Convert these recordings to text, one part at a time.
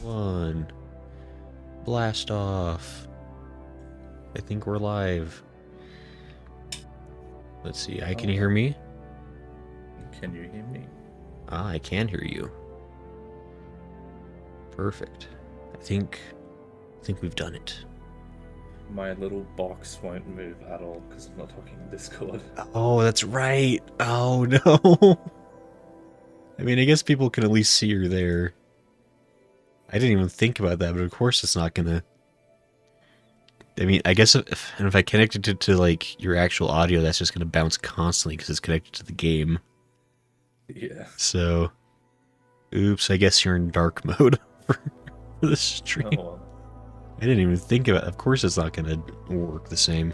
One. Blast off. I think we're live. Let's see. Can you hear me? Can you hear me? Ah, I can hear you. Perfect. I think we've done it. My little box won't move at all because I'm not talking in Discord. Oh, that's right. Oh no. I mean, I guess people can at least see you're there. I didn't even think about that, but of course it's not gonna. I mean, I guess if I connected it to like your actual audio, that's just gonna bounce constantly because it's connected to the game. Yeah. So, oops. I guess you're in dark mode for the stream. Oh well. I didn't even think about it. Of course it's not gonna work the same.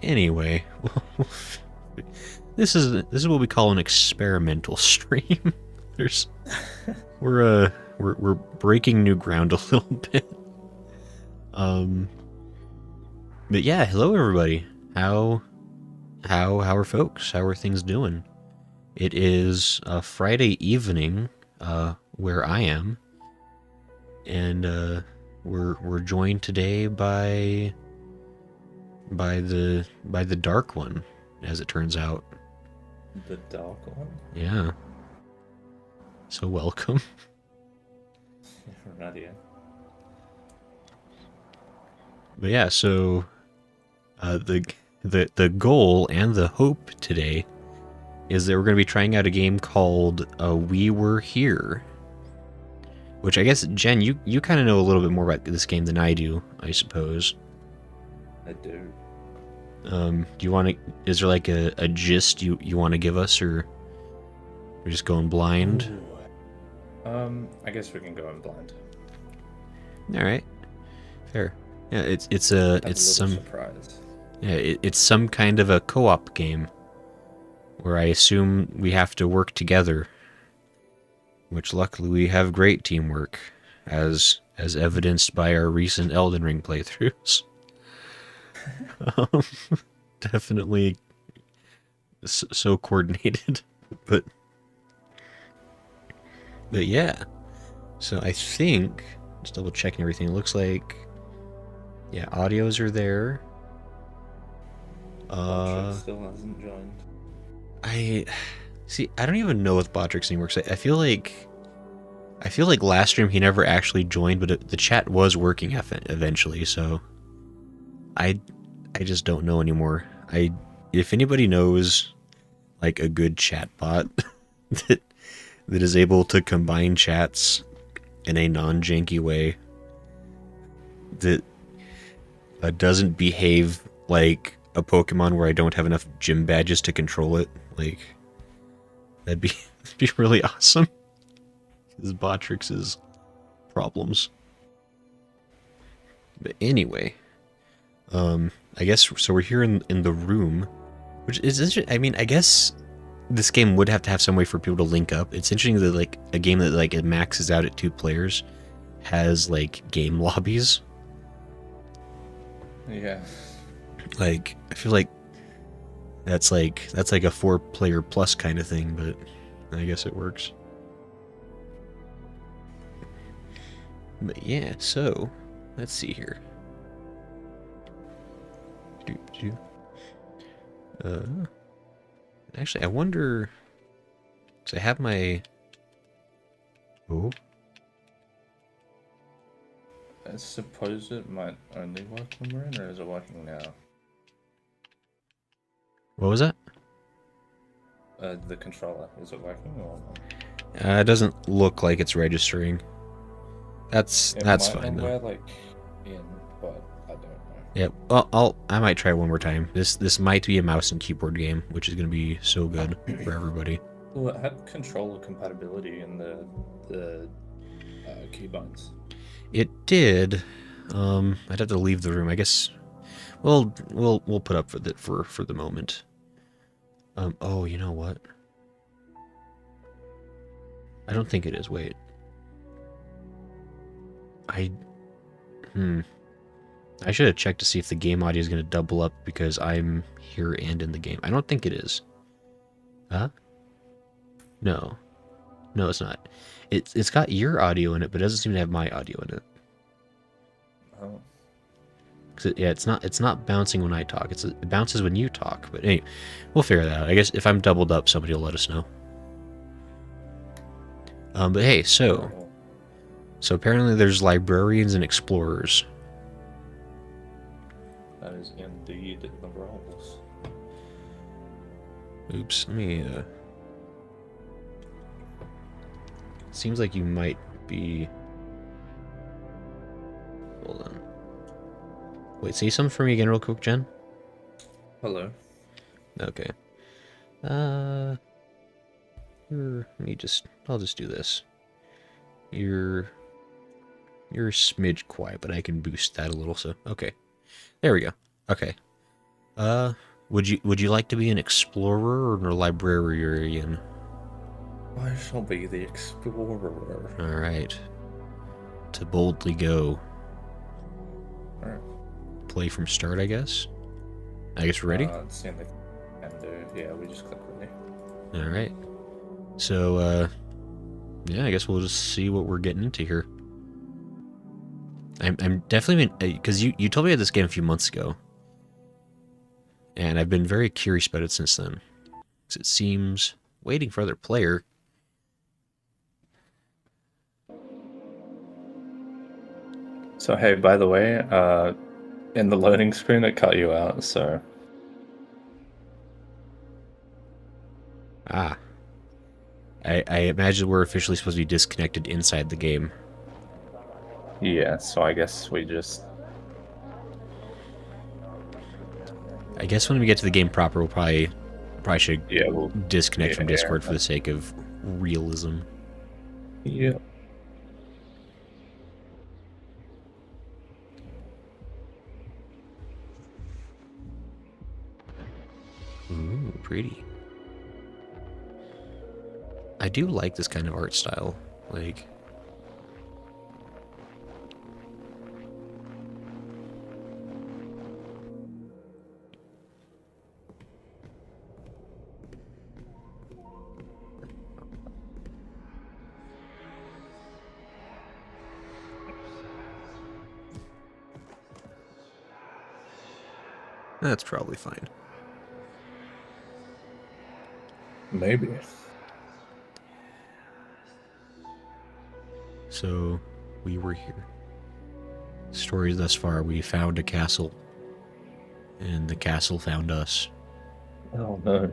Anyway, this is what we call an experimental stream. There's we're breaking new ground a little bit. But yeah, hello everybody. How are folks? How are things doing? It is Friday evening, where I am, and we're joined today by the dark one, as it turns out. The dark one? Yeah. So welcome. Right here. But yeah, so the goal and the hope today is that we're going to be trying out a game called We Were Here, which I guess Jen, you kind of know a little bit more about this game than I do, I suppose. I do. Do you want to? Is there like a gist you want to give us, or we're just going blind? Ooh. I guess we can go in blind. All right, fair. Yeah, it's some surprise. Yeah, it's some kind of a co-op game where I assume we have to work together, which luckily we have great teamwork, as evidenced by our recent Elden Ring playthroughs. Definitely so coordinated, but yeah. So I think, just double checking everything, it looks like, yeah, audios are there. Still hasn't joined. I don't even know if Botrix anymore. I feel like last stream he never actually joined, but the chat was working eventually. So I just don't know anymore. If anybody knows like a good chat bot that is able to combine chats in a non-janky way that doesn't behave like a Pokemon where I don't have enough gym badges to control it, like that'd be really awesome. This Botrix's problems. But anyway, I guess so. We're here in the room, which is interesting. I mean, I guess this game would have to have some way for people to link up. It's interesting that like a game that like it maxes out at 2 players has like game lobbies. Yeah. Like I feel like that's like a 4-player plus kind of thing, but I guess it works. But yeah, so let's see here. Actually, I wonder, because I have my. Oh. I suppose it might only work when we're in, or is it working now? What was that? The controller, is it working or not? It doesn't look like it's registering. That's fine though. Wear, like, in, but I don't know. Yeah, well, I might try one more time. This might be a mouse and keyboard game, which is going to be so good for everybody. Well, it had controller compatibility in the keybinds. It did. I'd have to leave the room, I guess. Well, we'll put up with it for the moment. Oh, you know what? I don't think it is. Wait. I should have checked to see if the game audio is going to double up because I'm here and in the game. I don't think it is. Huh? No. No, it's not. It's got your audio in it, but it doesn't seem to have my audio in it. Oh. Yeah, it's not bouncing when I talk. It bounces when you talk. But anyway, we'll figure that out. I guess if I'm doubled up, somebody will let us know. But hey, so apparently there's librarians and explorers. That is indeed the roles. Oops, let me. Seems like you might be. Hold on. Wait, say something for me again, real quick, Jen. Hello. Okay. I'll just do this. You're a smidge quiet, but I can boost that a little. So okay, there we go. Okay. Would you like to be an explorer or a librarian? I shall be the explorer. All right. To boldly go. All right. Play from start, I guess. I guess we're ready. It's in the calendar. Yeah, we just click ready. All right. So, yeah, I guess we'll just see what we're getting into here. I'm definitely because you told me about this game a few months ago, and I've been very curious about it since then. Because it seems waiting for other player. So hey, by the way, in the loading screen it cut you out. So I imagine we're officially supposed to be disconnected inside the game. yeah, so I guess we just. I guess when we get to the game proper, we'll probably should we'll disconnect from Discord for the sake of realism. Yeah. Ooh, pretty. I do like this kind of art style. Like, that's probably fine. Maybe. So, we were here. Stories thus far, we found a castle. And the castle found us. Oh no.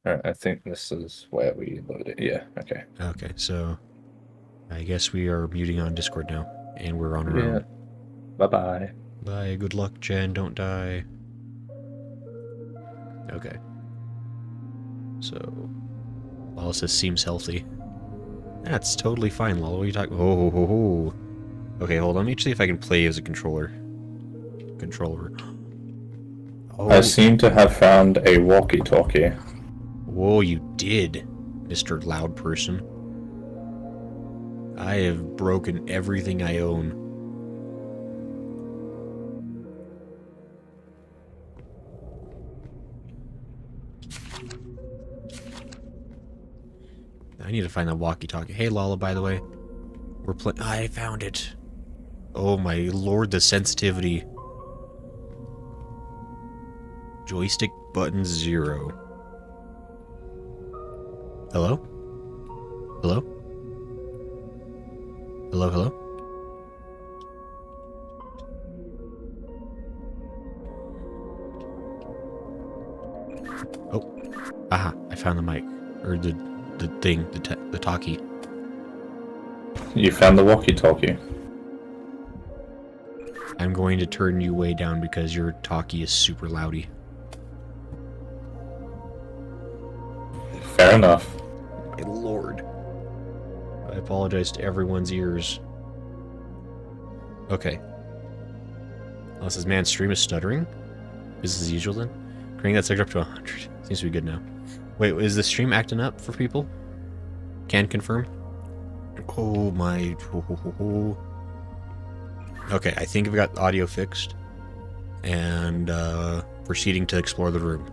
Alright, I think this is where we load it. Yeah, okay. Okay, so I guess we are muting on Discord now. And we're on our own. Bye-bye. Bye, good luck, Jen, don't die. Okay. So, Wallace says seems healthy. That's totally fine, Lol. What are you talking? Oh. Okay, hold on. Let me see if I can play as a controller. Oh. I seem to have found a walkie-talkie. Whoa, you did, Mr. Loud Person. I have broken everything I own. I need to find that walkie-talkie. Hey, Lala, by the way. We're playing... I found it. Oh, my lord, the sensitivity. Joystick button 0. Hello? Hello? Hello, hello? Oh. Aha, I found the mic. Or the thing, the talkie. You found the walkie-talkie. I'm going to turn you way down because your talkie is super loudy. Fair enough. My lord. I apologize to everyone's ears. Okay. Oh, it says, man, stream is stuttering? Business as usual then? Crank that sector up to 100. Seems to be good now. Wait, is the stream acting up for people? Can confirm? Oh my... Okay, I think I've got audio fixed. And, proceeding to explore the room.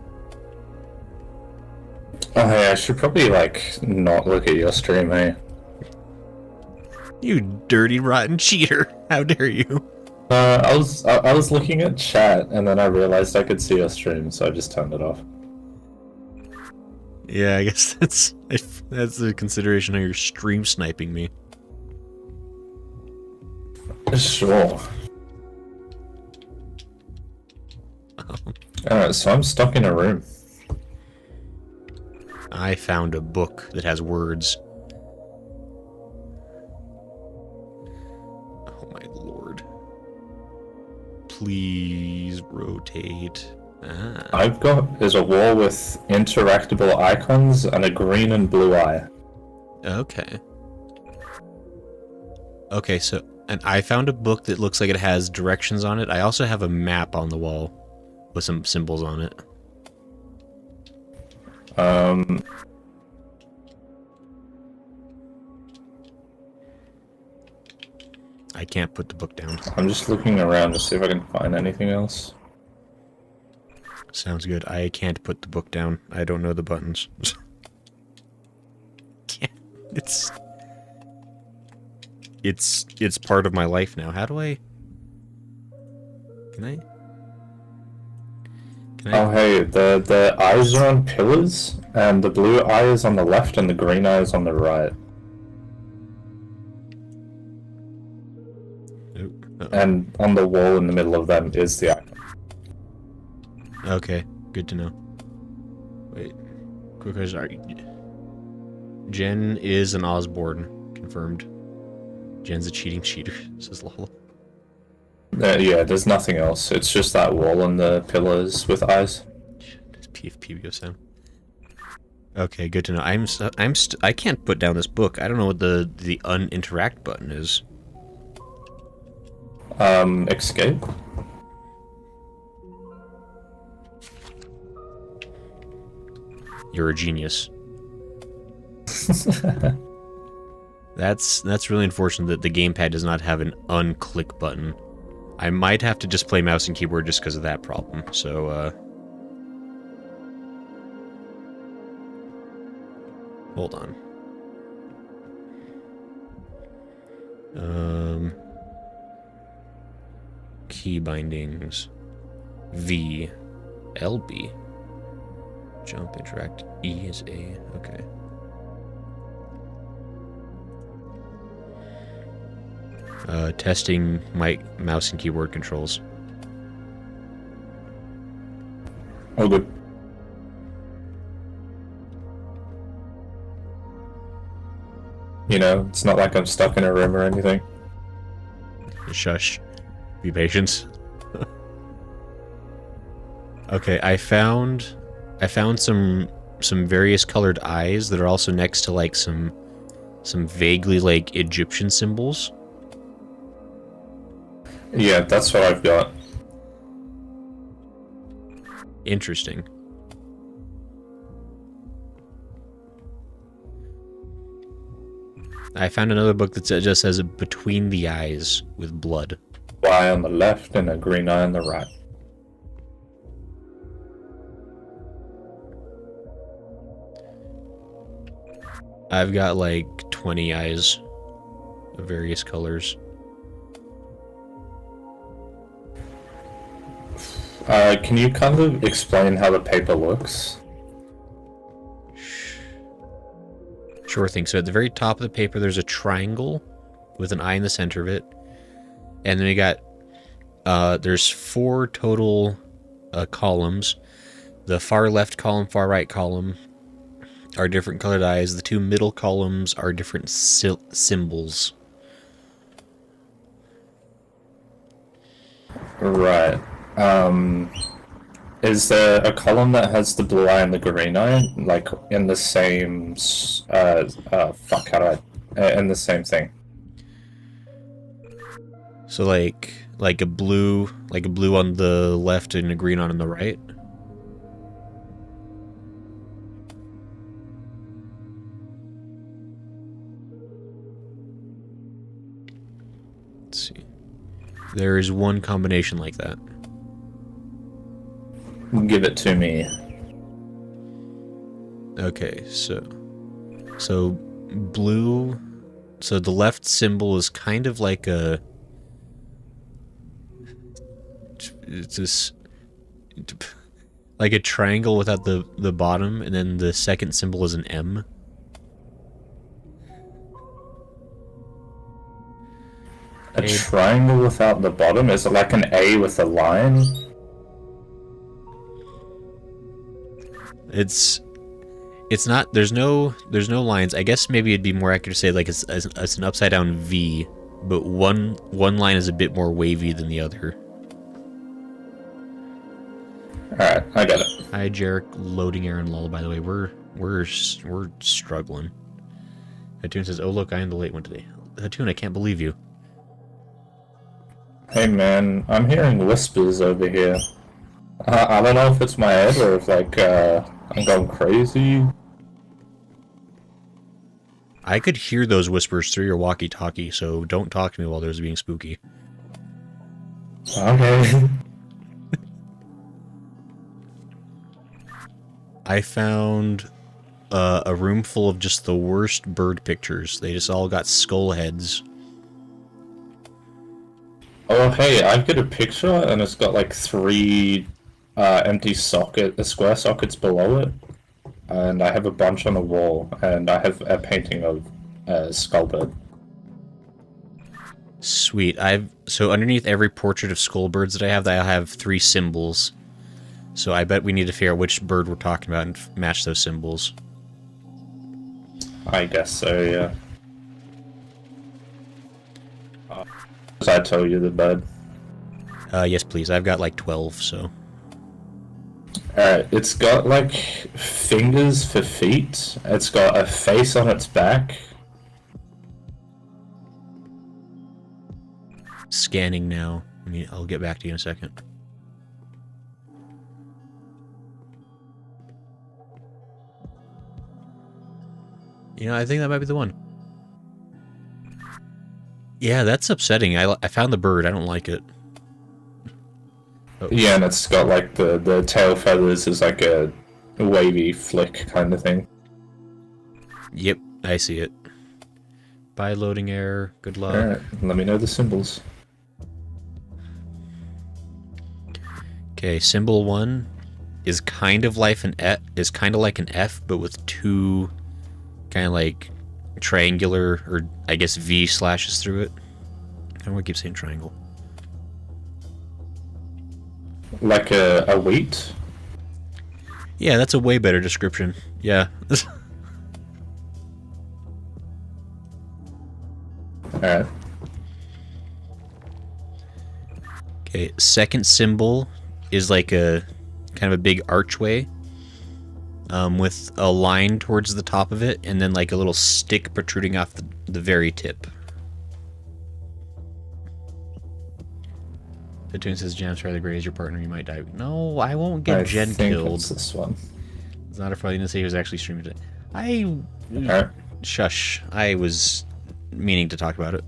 Oh, hey, I should probably, like, not look at your stream, eh? You dirty, rotten cheater. How dare you? I was looking at chat, and then I realized I could see your stream, so I just turned it off. Yeah, I guess that's the consideration how you're stream sniping me. Sure. Alright, so I'm stuck in a room. I found a book that has words. Oh my lord. Please rotate. Ah. There's a wall with interactable icons and a green and blue eye. Okay. Okay, so, and I found a book that looks like it has directions on it. I also have a map on the wall with some symbols on it. I can't put the book down. I'm just looking around to see if I can find anything else. Sounds good. I can't put the book down. I don't know the buttons. It's part of my life now. How do I... Can I... Oh, hey, the eyes are on pillars, and the blue eye is on the left, and the green eye is on the right. Uh-oh. And on the wall in the middle of them is the icon. Okay, good to know. Wait, quick question. Jen is an Osborne, confirmed. Jen's a cheating cheater, says lol. Yeah, there's nothing else. It's just that wall and the pillars with eyes. PFP Sam. Okay, good to know. I can't put down this book. I don't know what the uninteract button is. Escape? You're a genius. That's really unfortunate that the gamepad does not have an unclick button. I might have to just play mouse and keyboard just because of that problem. So, hold on. Key bindings. V. LB. Jump, interact. E is A. Okay. Testing my mouse and keyboard controls. Oh, good. You know, it's not like I'm stuck in a room or anything. Shush. Be patient. Okay, I found some various colored eyes that are also next to like some vaguely like Egyptian symbols. Yeah, that's what I've got. Interesting. I found another book that just says between the eyes with blood. Y on the left and a green eye on the right. I've got like 20 eyes of various colors. Can you kind of explain how the paper looks? Sure thing. So at the very top of the paper, there's a triangle with an eye in the center of it. And then we got, there's 4 total columns. The far left column, far right column are different colored eyes. The 2 middle columns are different symbols. Right. Is there a column that has the blue eye and the green eye, like in the same, in the same thing? So like a blue on the left and a green on the right. Let's see. There is one combination like that. Give it to me. Okay, so blue. So the left symbol is kind of like a. It's this. Like a triangle without the bottom, and then the second symbol is an M. A triangle without the bottom? Is it like an A with a line? It's not. There's no lines. I guess maybe it'd be more accurate to say like it's an upside down V, but one line is a bit more wavy than the other. Alright, I got it. Hi, Jarek. Loading Aaron Lull. By the way, we're struggling. Hatun says, "Oh look, I am the late one today." Hatun, I can't believe you. Hey man, I'm hearing whispers over here. I don't know if it's my head or if like I'm going crazy. I could hear those whispers through your walkie-talkie, so don't talk to me while there's being spooky. Okay. I found a room full of just the worst bird pictures. They just all got skull heads. Oh hey, I've got a picture and it's got like 3 empty square sockets below it. And I have a bunch on the wall, and I have a painting of a skullbird. Sweet. So underneath every portrait of skullbirds that I have 3 symbols. So I bet we need to figure out which bird we're talking about and match those symbols. I guess so, yeah. As I told you, the bird. Yes, please. I've got like 12, so. Alright, it's got like fingers for feet. It's got a face on its back. Scanning now. I'll get back to you in a second. You know, I think that might be the one. Yeah, that's upsetting. I found the bird. I don't like it. Oh. Yeah, and it's got like the tail feathers is like a wavy flick kind of thing. Yep, I see it. Bye, loading error. Good luck. Alright, let me know the symbols. Okay, symbol 1 is kind of like an F, but with 2 kind of like triangular, or I guess V slashes through it. I don't want to keep saying triangle. Like a wheat? Yeah, that's a way better description. Yeah. Alright. Okay, second symbol is like a kind of a big archway with a line towards the top of it, and then like a little stick protruding off the very tip. The tune says, "Jam, try the gray as your partner, you might die." No, I won't get Jen killed. It's this one. It's not a fraud. He didn't say he was actually streaming today. Alright. Shush. I was meaning to talk about it.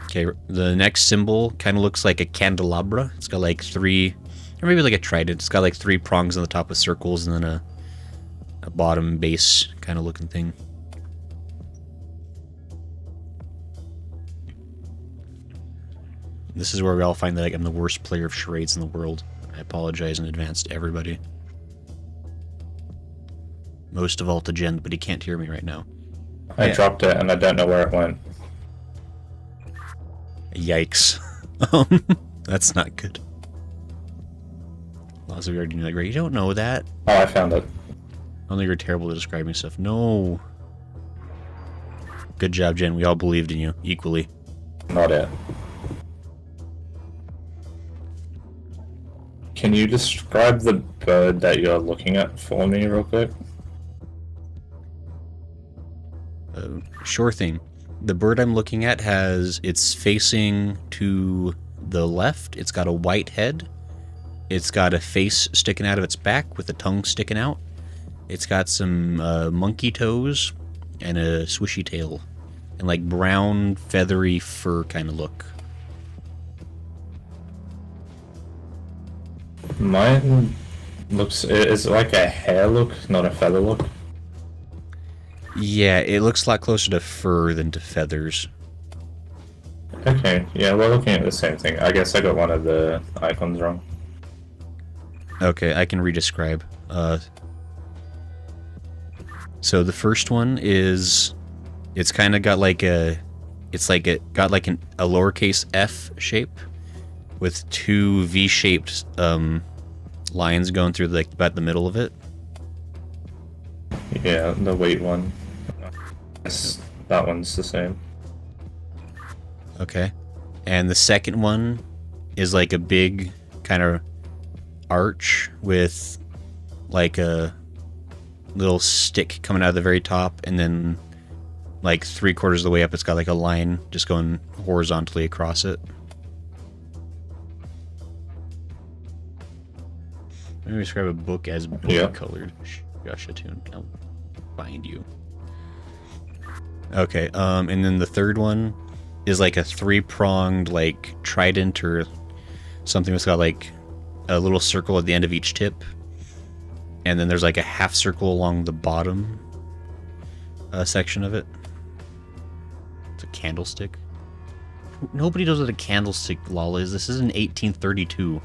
Okay, the next symbol kind of looks like a candelabra. It's got like 3, or maybe like a trident. It's got like 3 prongs on the top with circles, and then a bottom base kind of looking thing. This is where we all find that I'm the worst player of charades in the world. I apologize in advance to everybody. Most of all to Jen, but he can't hear me right now. I dropped it and I don't know where it went. Yikes. That's not good. Lots of you already knew that, right? You don't know that. Oh, I found it. Only you're terrible at describing stuff. No. Good job, Jen. We all believed in you equally. Not it. Can you describe the bird that you're looking at for me real quick? Sure thing. The bird I'm looking at it's facing to the left. It's got a white head. It's got a face sticking out of its back with a tongue sticking out. It's got some monkey toes and a swishy tail. And like brown, feathery fur kind of look. Mine Looks, it's like a hair look, not a feather look. Yeah, it looks a lot closer to fur than to feathers. Okay, yeah, we're looking at the same thing. I guess I got one of the icons wrong. Okay, I can redescribe. So the first one is, it's kind of got like a, it's like it got like a lowercase f shape with two V-shaped lines going through like about the middle of it. Yeah, the weight one. Yes, that one's the same. Okay. And the second one is like a big kind of arch with like a little stick coming out of the very top, and then like 3/4 of the way up it's got like a line just going horizontally across it. Let me describe a book as blue colored. Gosh, Attune, I'll find you. Okay, and then the third one is like a 3-pronged like trident or something that's got like a little circle at the end of each tip, and then there's like a half circle along the bottom section of it. It's a candlestick. Nobody knows what a candlestick, lol, is. This isn't 1832.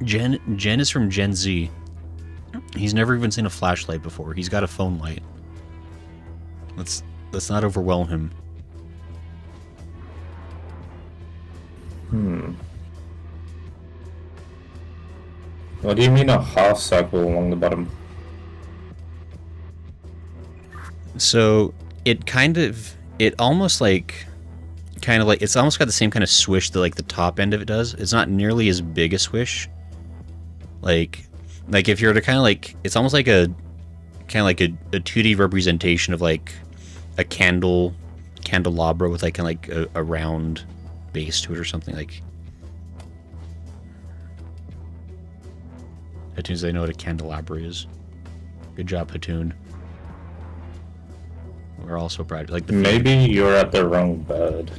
Jen is from Gen Z. He's never even seen a flashlight before. He's got a phone light. Let's not overwhelm him. What do you mean a half circle along the bottom? So it almost like it's almost got the same kind of swish that like the top end of it does. It's not nearly as big a swish. Like if you were to kind of like, it's almost like a 2D representation of like a candelabra with like kind of like a round base to it or something. Like, Hatoons, they know what a candelabra is. Good job, Hatoon. We're also proud. Like maybe you're at the wrong bird.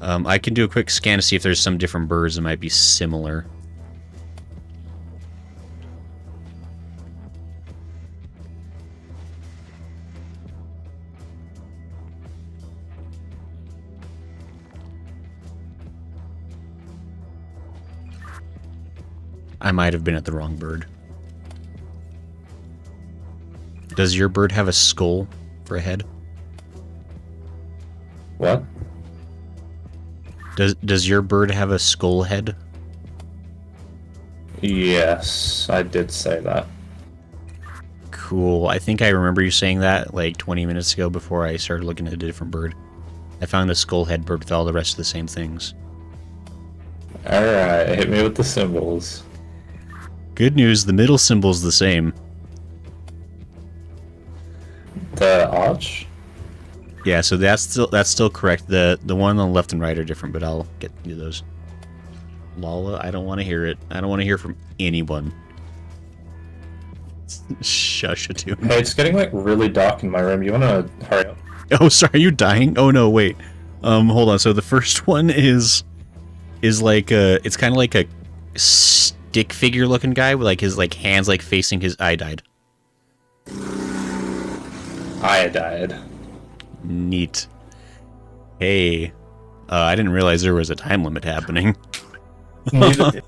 I can do a quick scan to see if there's some different birds that might be similar. I might have been at the wrong bird. Does your bird have a skull for a head? What? Does your bird have a skull head? Yes, I did say that. Cool. I think I remember you saying that like 20 minutes ago before I started looking at a different bird. I found a skull head bird with all the rest of the same things. Alright, hit me with the symbols. Good news, the middle symbol's the same. The arch? Yeah, so that's still correct. The one on the left and right are different, but I'll get you those. Lala, I don't want to hear it. I don't want to hear from anyone. Shush it, dude. Hey, it's getting like really dark in my room. You wanna hurry up? Oh, sorry, are you dying? Oh no, wait. Hold on. So the first one is like it's kind of like a stick figure looking guy with like his like hands like facing his eye died. I died. Neat. Hey, I didn't realize there was a time limit happening. That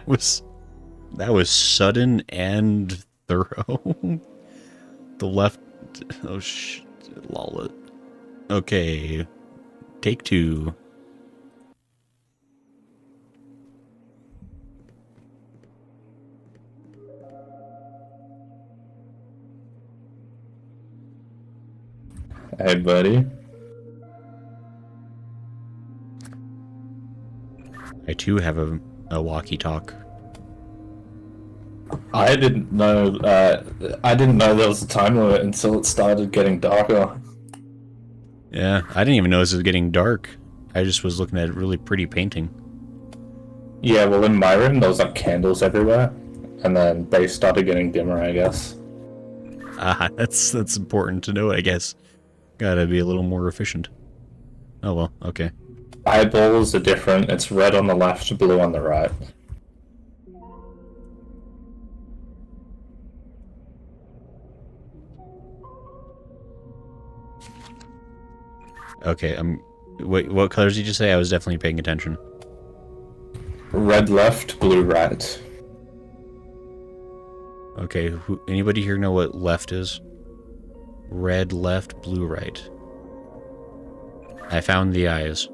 was sudden and thorough. The left. Oh shit, lol. Okay, take 2. Hey, buddy. I too have a walkie-talk. I didn't know. I didn't know there was a time limit until it started getting darker. Yeah, I didn't even know this was getting dark. I just was looking at a really pretty painting. Yeah, well, in my room there was like candles everywhere, and then they started getting dimmer, I guess. Ah, that's important to know, I guess. Gotta be a little more efficient. Oh well, okay. eyeballs are different. It's red on the left, blue on the right. Okay, wait, what colors did you say? I was definitely paying attention. Red left, blue right. Okay, anybody here know what left is? Red left, blue right. I found the eyes.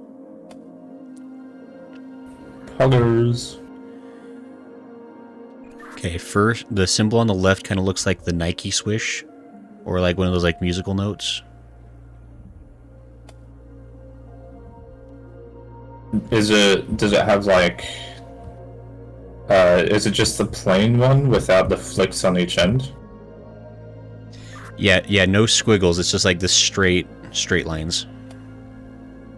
Colors. Okay, first, the symbol on the left kind of looks like the Nike swish, or like one of those like musical notes. Does it have like, is it just the plain one without the flicks on each end? Yeah, no squiggles. It's just like the straight lines.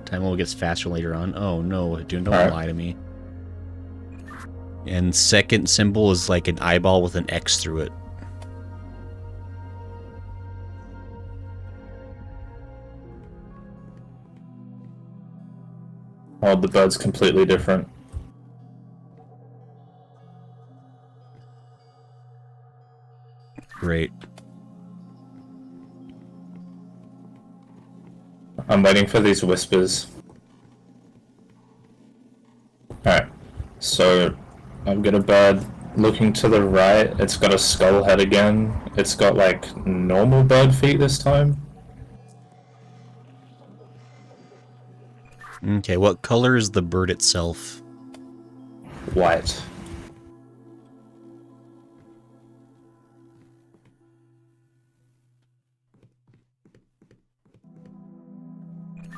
Time will gets faster later on. Oh no, don't lie to me. And second symbol is like an eyeball with an X through it. Oh, the bird's completely different. Great. I'm waiting for these whispers. Alright, so I've got a bird looking to the right. It's got a skull head again. It's got like normal bird feet this time. Okay, what color is the bird itself? White.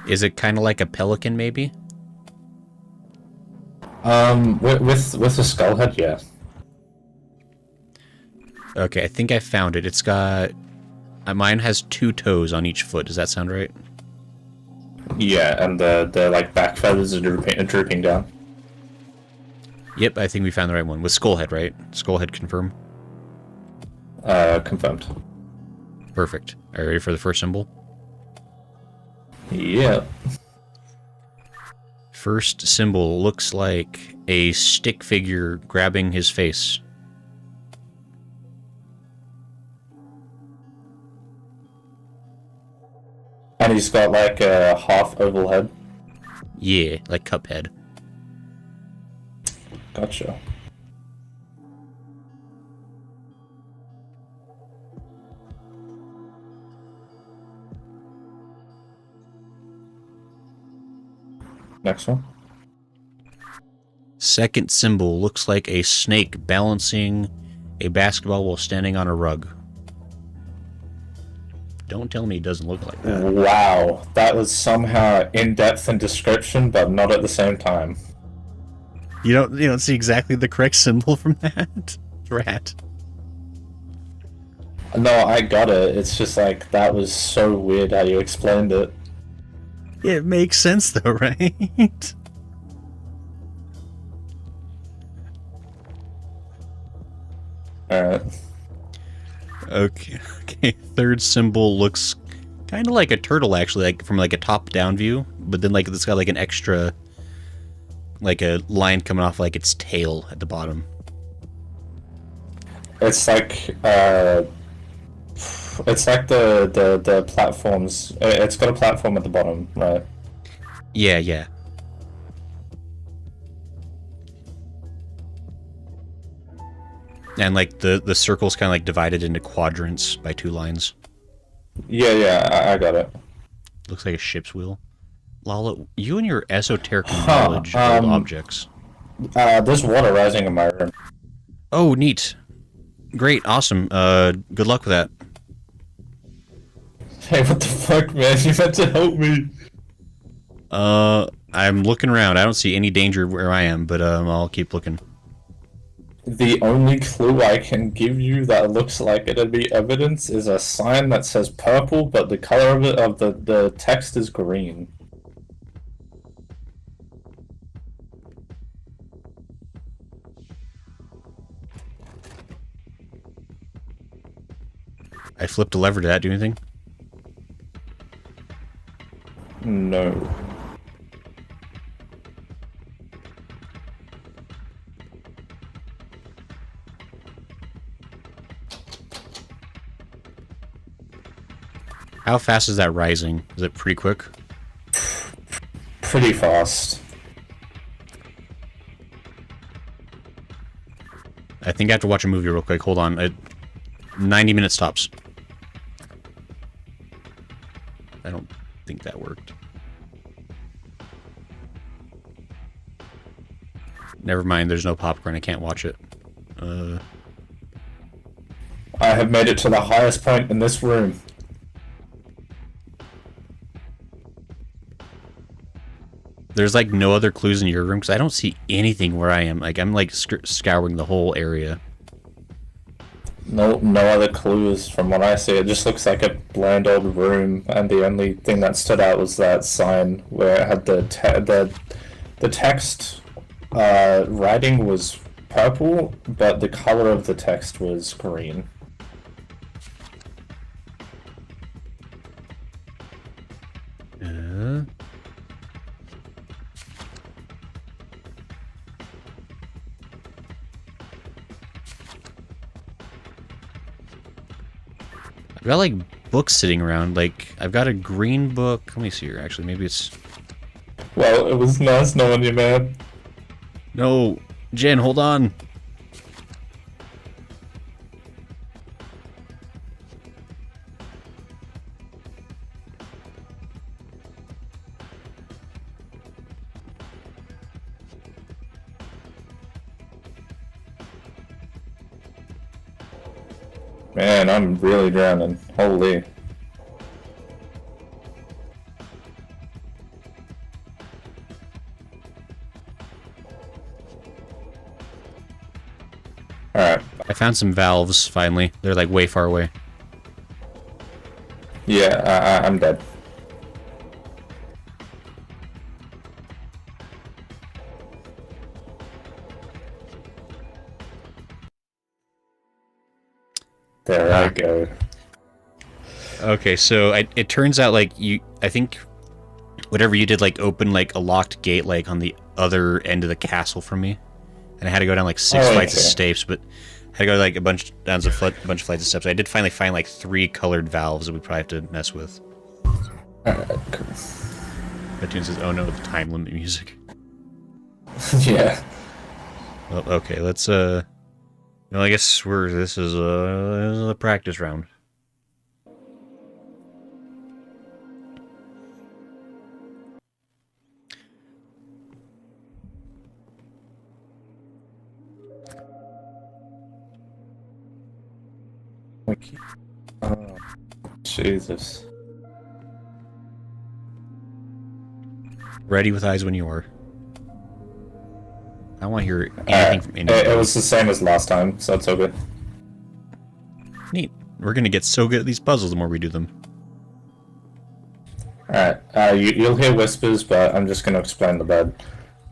Is it kind of like a pelican, maybe? With the skull head, yeah. Okay, I think I found it. It's got... mine has 2 toes on each foot. Does that sound right? Yeah, and the like back feathers are drooping down. Yep, I think we found the right one. With skull head, right? Skull head confirm. Confirmed. Perfect. Are you ready for the first symbol? Yeah. First symbol looks like a stick figure grabbing his face. And he's got like a half oval head. Yeah, like Cuphead. Gotcha. Next one. Second symbol looks like a snake balancing a basketball while standing on a rug. Don't tell me it doesn't look like that. Wow, that was somehow in-depth in description, but not at the same time. You don't see exactly the correct symbol from that? Rat. No, I got it. It's just like, that was so weird how you explained it. It makes sense though, right? Alright. Okay. Third symbol looks kind of like a turtle, actually, like from like a top-down view, but then like it's got like an extra, like a line coming off like its tail at the bottom. It's like the platforms. It's got a platform at the bottom, right? Yeah. And like the circle's kind of like divided into quadrants by 2 lines. Yeah, I got it. Looks like a ship's wheel. Lala, you and your esoteric knowledge of objects. There's water rising in my room. Oh, neat. Great, awesome. Good luck with that. Hey, what the fuck, man? You meant to help me. I'm looking around. I don't see any danger where I am, but I'll keep looking. The only clue I can give you that looks like it'd be evidence is a sign that says purple, but the color of it the text is green. I flipped a lever. Did that do anything? No. How fast is that rising? Is it pretty quick? Pretty fast. I think I have to watch a movie real quick. Hold on. 90-minute stops. I don't think that worked. Never mind, there's no popcorn. I can't watch it. I have made it to the highest point in this room. There's like no other clues in your room because I don't see anything where I am. Like I'm like scouring the whole area. No other clues from what I see. It just looks like a bland old room, and the only thing that stood out was that sign where it had the text writing was purple, but the color of the text was green. I've got like books sitting around. Like I've got a green book. Let me see here. Actually, maybe it's. Well, it was nice knowing you, man. No, Jen, hold on. Man, I'm really drowning. Holy. Alright. I found some valves finally. They're like way far away. Yeah, I'm dead. There I go. Okay, so it turns out like I think whatever you did like opened like a locked gate like on the other end of the castle from me, and I had to go down like 6 flights of steps, but I had to go like a bunch of flights of steps. I did finally find like 3 colored valves that we probably have to mess with. Alright, cool. That tune says, "Oh no, the time limit music." Yeah. Well, okay, let's well, I guess this is a practice round. Okay. Oh, Jesus. Ready with eyes when you are. I don't want to hear anything from anybody. It was the same as last time, so it's all good. Neat. We're gonna get so good at these puzzles the more we do them. Alright, you'll hear whispers, but I'm just going to explain the bed.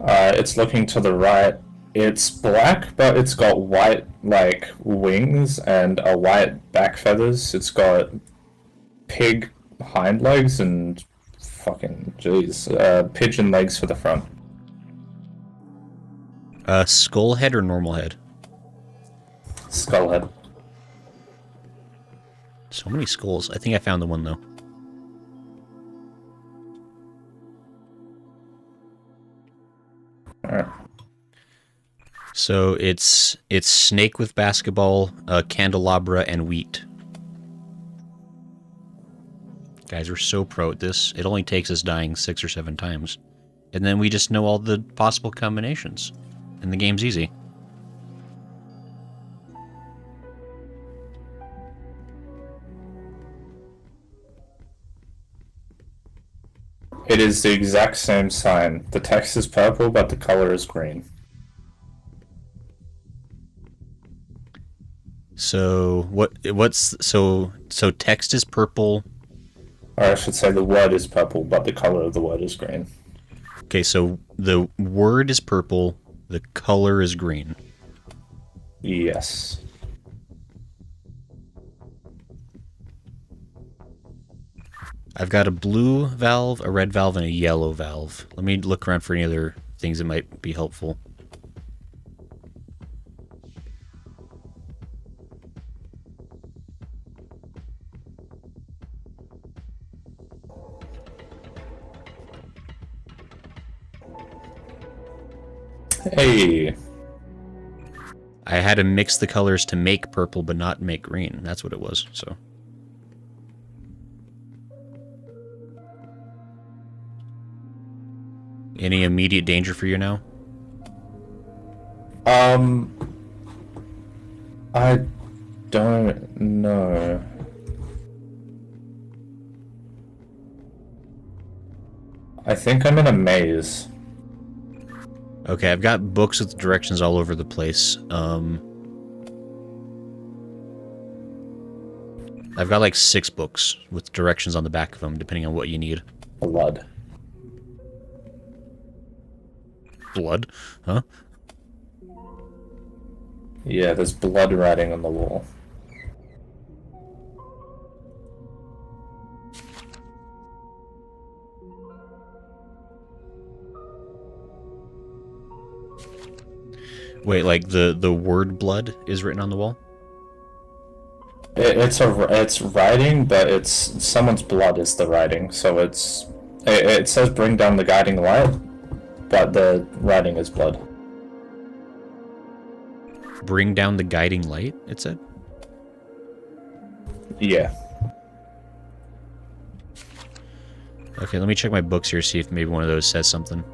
It's looking to the right. It's black, but it's got white, like, wings and a white back feathers. It's got pig hind legs and fucking, jeez, pigeon legs for the front. Skull head or normal head? Skull head. So many skulls. I think I found the one though. Alright. So it's snake with basketball, candelabra, and wheat. Guys, we're so pro at this. It only takes us dying 6 or 7 times. And then we just know all the possible combinations. And the game's easy. It is the exact same sign. The text is purple, but the color is green. So so text is purple. Or I should say the word is purple, but the color of the word is green. Okay, so the word is purple, the color is green. Yes. I've got a blue valve, a red valve, and a yellow valve. Let me look around for any other things that might be helpful. Hey. I had to mix the colors to make purple, but not make green. That's what it was, so. Any immediate danger for you now? I don't know. I think I'm in a maze. Okay, I've got books with directions all over the place. I've got like 6 books with directions on the back of them, depending on what you need. Blood. Blood? Huh? Yeah, there's blood writing on the wall. Wait, like the word blood is written on the wall? It's writing, but it's someone's blood is the writing. So it says bring down the guiding light, but the writing is blood. Bring down the guiding light, it said? Yeah. Okay, let me check my books here, see if maybe one of those says something.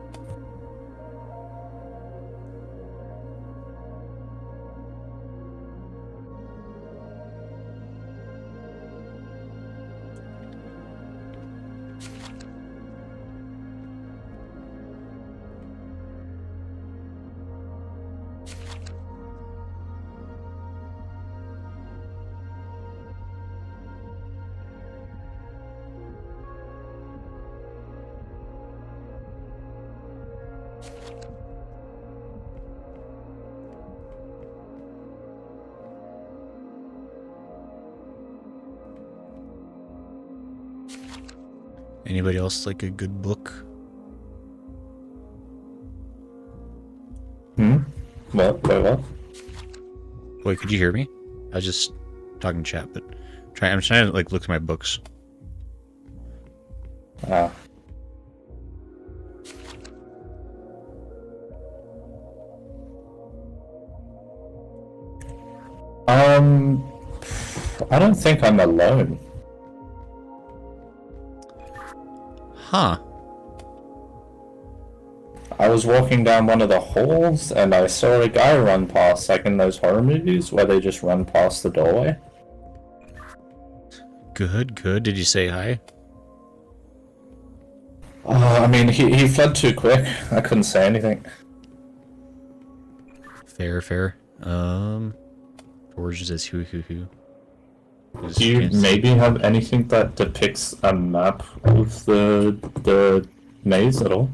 Anybody else like a good book? What? Wait, what? Wait, could you hear me? I was just talking chat, but I'm trying to like look at my books. Ah. I don't think I'm alone. Huh. I was walking down one of the halls and I saw a guy run past, like in those horror movies where they just run past the doorway. Good, good. Did you say hi? I mean, he fled too quick. I couldn't say anything. Fair, fair. Origins says who. Do you maybe have anything that depicts a map of the maze at all?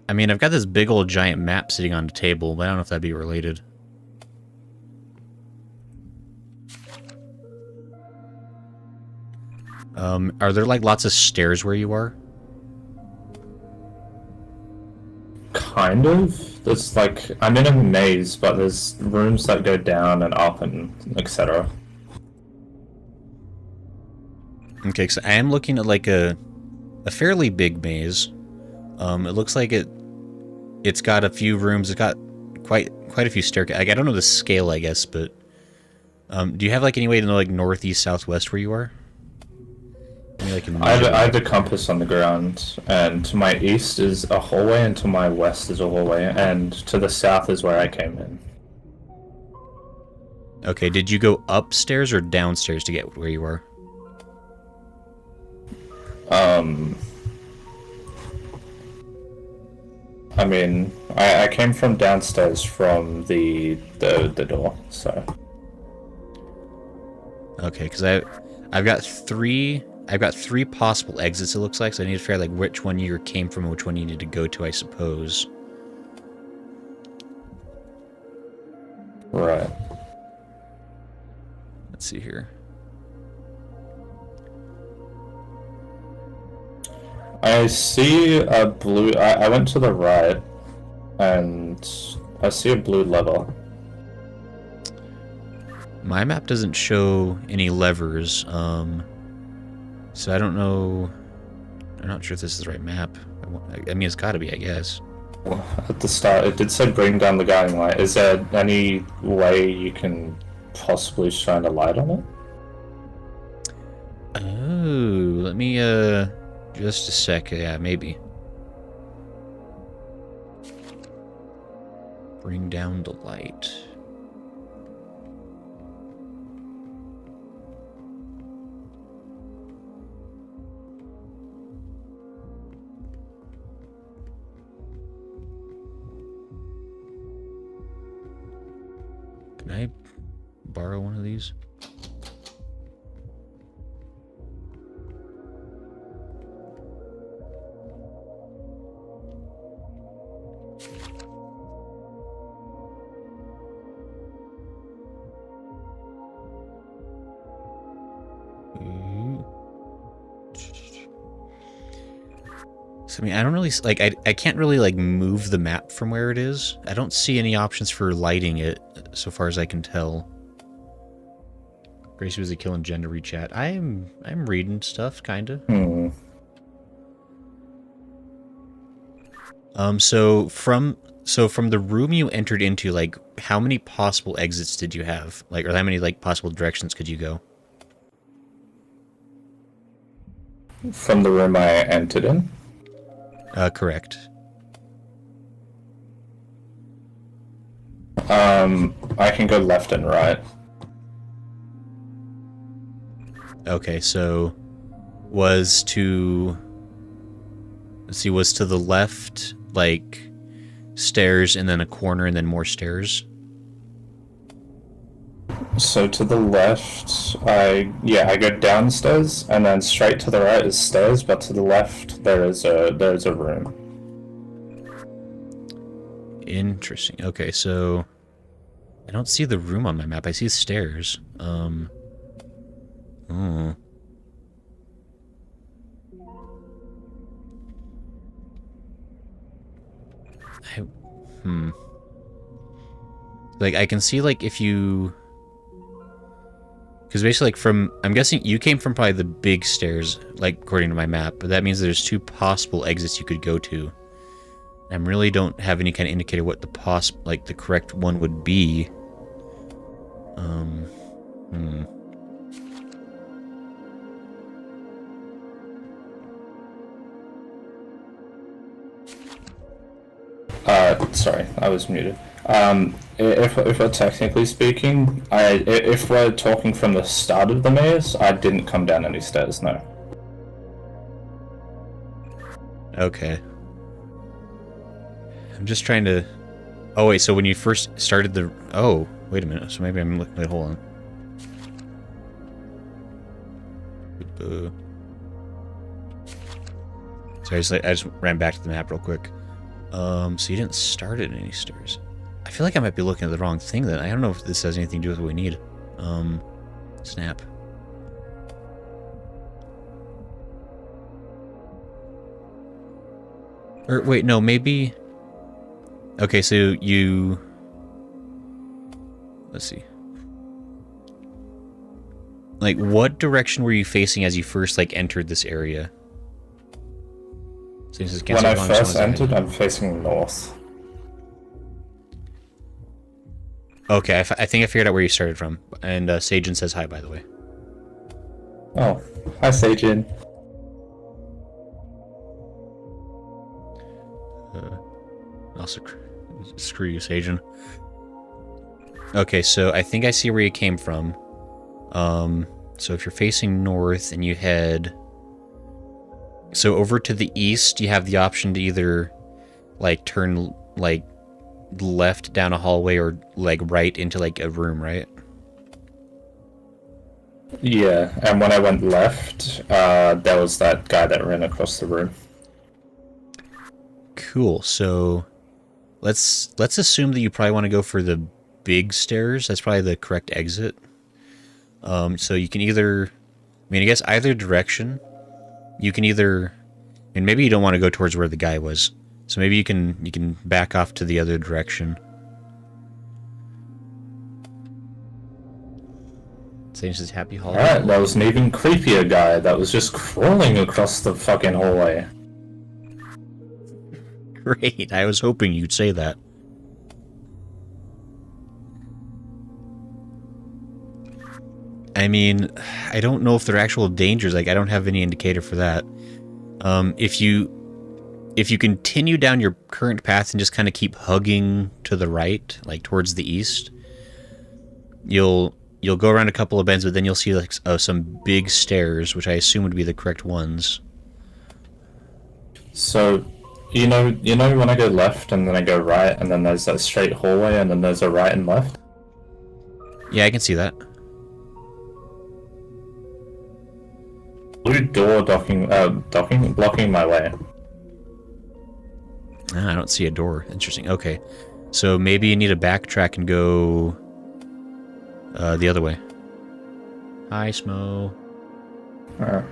I mean, I've got this big old giant map sitting on the table, but I don't know if that'd be related. Are there like lots of stairs where you are? Kind of. There's like, I'm in a maze, but there's rooms that go down and up and etc. Okay, so I am looking at like a fairly big maze. It looks like it's got a few rooms. It's got quite a few staircases. I don't know the scale, I guess, but do you have like any way to know like north, east, southwest where you are? Maybe, like, I have a compass on the ground, and to my east is a hallway, and to my west is a hallway, and to the south is where I came in. Okay, did you go upstairs or downstairs to get where you are? I mean, I came from downstairs from the door, so. Okay, because I've got three possible exits. It looks like, so I need to figure out like which one you came from and which one you need to go to, I suppose. Right. Let's see here. I see a blue. I went to the right, and I see a blue lever. My map doesn't show any levers, so I don't know. I'm not sure if this is the right map. I mean, it's got to be, I guess. Well, at the start, it did say bring down the guiding light. Is there any way you can possibly shine a light on it? Oh, let me, just a sec. Yeah, maybe. Bring down the light. Can I borrow one of these? So, I mean, I don't really, like, I can't really, like, move the map from where it is. I don't see any options for lighting it, so far as I can tell. Gracie was a kill and gender rechat. I'm reading stuff, kinda. So from the room you entered into, like, how many possible exits did you have? Like, or how many, like, possible directions could you go? From the room I entered in? Correct. I can go left and right. Okay, so was to, let's see, was to the left, like, stairs and then a corner and then more stairs? So to the left, I go downstairs, and then straight to the right is stairs, but to the left there is a room. Interesting. Okay, so I don't see the room on my map. I see stairs. Oh. Like, I can see, like, if you... Because basically, like, from... I'm guessing you came from probably the big stairs, like, according to my map, but that means there's two possible exits you could go to. I really don't have any kind of indicator what the the correct one would be. Sorry, I was muted. If we're technically speaking, if we're talking from the start of the maze, I didn't come down any stairs, no. Okay. I'm just trying to... Oh, wait, so when you first started the... Oh, wait a minute. So maybe I'm looking... Wait, hold on. Sorry, I just ran back to the map real quick. So you didn't start at any stairs. I feel like I might be looking at the wrong thing then. I don't know if this has anything to do with what we need. Snap. Or, wait, no, maybe... Okay, so you... Let's see. Like, what direction were you facing as you first, like, entered this area? So when I first entered, I'm facing north. Okay, I think I figured out where you started from. And Sajin says hi, by the way. Oh, hi Sajin. Also, screw you, Sajin. Okay, so I think I see where you came from. So if you're facing north and you head... So over to the east, you have the option to either, like, turn, like, left down a hallway or, like, right into, like, a room, right? Yeah, and when I went left, there was that guy that ran across the room. Cool, so let's assume that you probably want to go for the big stairs. That's probably the correct exit. So you can either... I mean, I guess either direction... You can either, and maybe you don't want to go towards where the guy was, so maybe you can back off to the other direction. Sage says happy holiday. Alright, there was an even creepier guy that was just crawling across the fucking hallway. Great. I was hoping you'd say that. I mean, I don't know if there are actual dangers. Like, I don't have any indicator for that. If you continue down your current path and just kind of keep hugging to the right, like towards the east, you'll go around a couple of bends, but then you'll see like some big stairs, which I assume would be the correct ones. So, you know when I go left and then I go right, and then there's that straight hallway, and then there's a right and left? Yeah, I can see that. Blue door blocking my way. Ah, I don't see a door. Interesting. Okay. So maybe you need to backtrack and go the other way. Hi, Smo. Alright.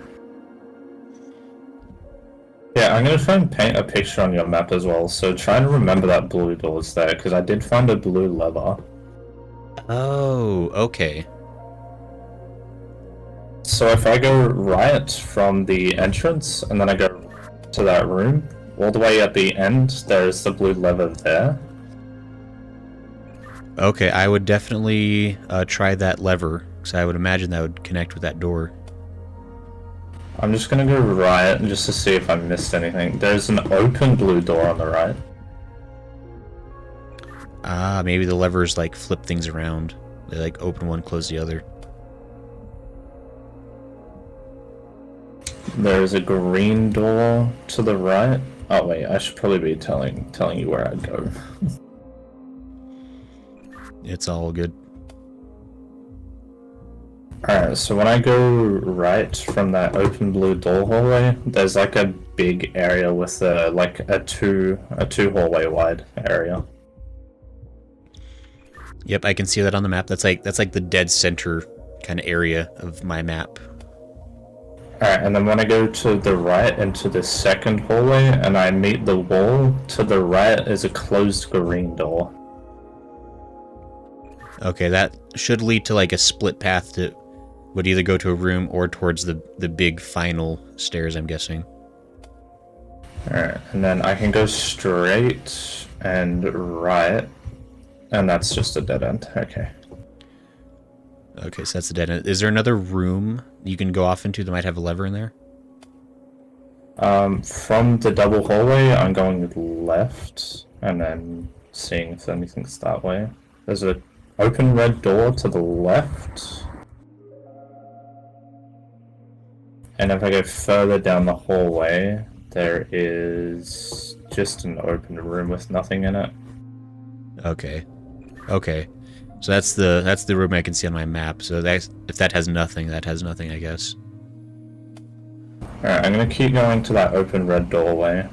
Yeah, I'm going to try and paint a picture on your map as well, so try to remember that blue door's there, because I did find a blue lever. Oh, okay. So if I go right from the entrance, and then I go to that room, all the way at the end, there's the blue lever there. Okay, I would definitely try that lever, because I would imagine that would connect with that door. I'm just going to go right just to see if I missed anything. There's an open blue door on the right. Ah, maybe the levers like flip things around. They like open one, close the other. There's a green door to the right. Oh wait, I should probably be telling you where I'd go. It's all good. Alright, so when I go right from that open blue door hallway, there's like a big area with a two hallway wide area. Yep, I can see that on the map. That's like the dead center kind of area of my map. Alright, and then when I go to the right into the second hallway and I meet the wall, to the right is a closed green door. Okay, that should lead to like a split path that would either go to a room or towards the big final stairs, I'm guessing. Alright, and then I can go straight and right, and that's just a dead end. Okay. Okay, so that's the dead end. Is there another room you can go off into that might have a lever in there? From the double hallway, I'm going left, and then seeing if anything's that way. There's an open red door to the left. And if I go further down the hallway, there is just an open room with nothing in it. Okay. Okay. So that's the room I can see on my map. So if that has nothing, that has nothing, I guess. Alright, I'm gonna keep going to that open red doorway.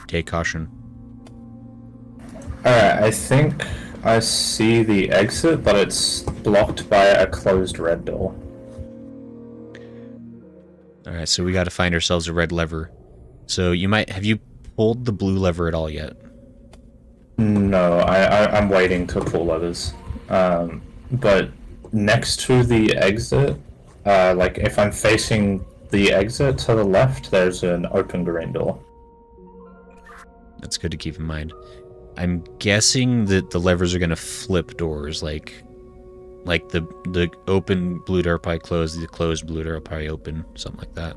Take caution. Alright, I think I see the exit, but it's blocked by a closed red door. Alright, so we gotta find ourselves a red lever. So have you pulled the blue lever at all yet? No, I'm waiting to pull levers. But next to the exit, like if I'm facing the exit to the left, there's an open green door. That's good to keep in mind. I'm guessing that the levers are gonna flip doors, like the open blue door probably closed, the closed blue door probably open, something like that.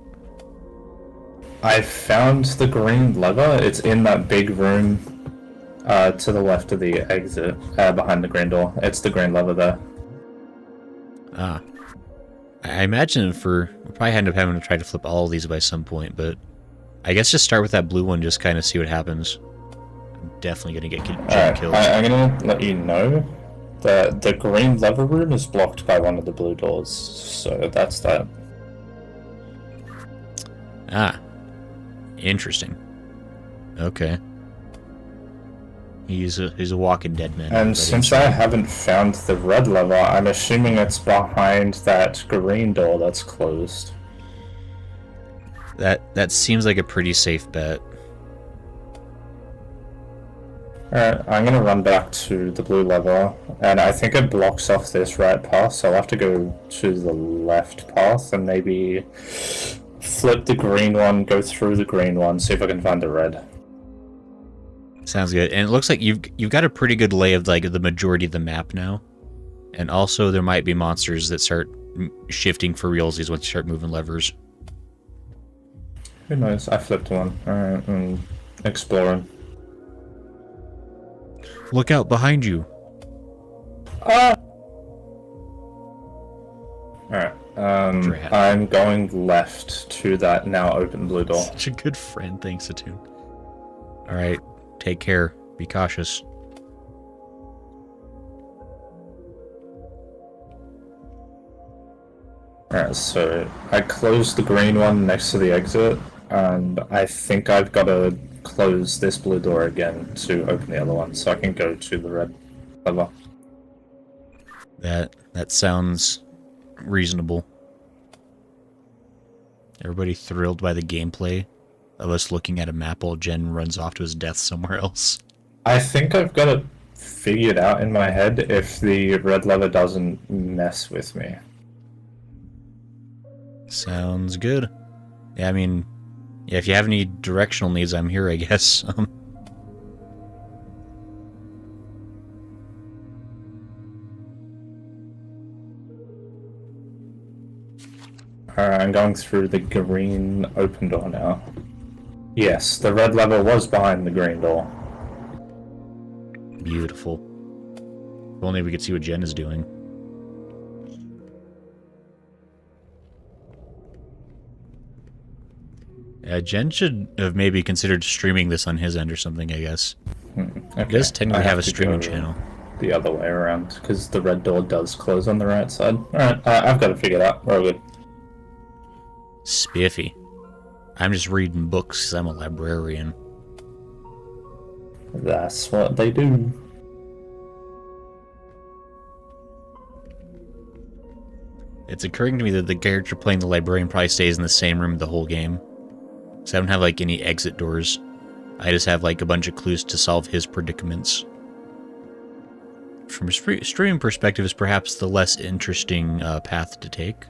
I found the green lever. It's in that big room to the left of the exit, behind the green door. It's the green lever there. Ah. I imagine we'll probably end up having to try to flip all of these by some point, but I guess just start with that blue one, just kind of see what happens. I'm definitely gonna get jump kills. I'm gonna let you know that the green lever room is blocked by one of the blue doors, so that's that. Ah. Interesting. Okay. He's a walking dead man. And since I haven't found the red lever, I'm assuming it's behind that green door that's closed. That seems like a pretty safe bet. Alright, I'm gonna run back to the blue lever, and I think it blocks off this right path, so I'll have to go to the left path and maybe flip the green one, go through the green one, see if I can find the red. Sounds good. And it looks like you've got a pretty good lay of like the majority of the map now. And also there might be monsters that start shifting for realsies once you start moving levers. Who knows? I flipped one. Alright, exploring. Look out behind you. Ah! Alright, I'm going left to that now open blue door. Such a good friend, thanks, Atune. Alright, take care. Be cautious. Alright, so I closed the green one next to the exit, and I think I've got to close this blue door again to open the other one, so I can go to the red lever. That sounds reasonable. Everybody thrilled by the gameplay of us looking at a map while Jen runs off to his death somewhere else. I think I've got it figured out in my head if the red lever doesn't mess with me. Sounds good. Yeah, I mean, yeah, if you have any directional needs, I'm here, I guess. Alright, I'm going through the green open door now. Yes, the red lever was behind the green door. Beautiful. If only we could see what Jen is doing. Yeah, Jen should have maybe considered streaming this on his end or something, I guess. Okay. He does technically have a streaming channel. The other way around, because the red door does close on the right side. Alright, I've got it figured out. We're all good. Spiffy. I'm just reading books 'cause I'm a librarian. That's what they do. It's occurring to me that the character playing the librarian probably stays in the same room the whole game. So I don't have like any exit doors. I just have like a bunch of clues to solve his predicaments. From a streaming perspective, is perhaps the less interesting path to take.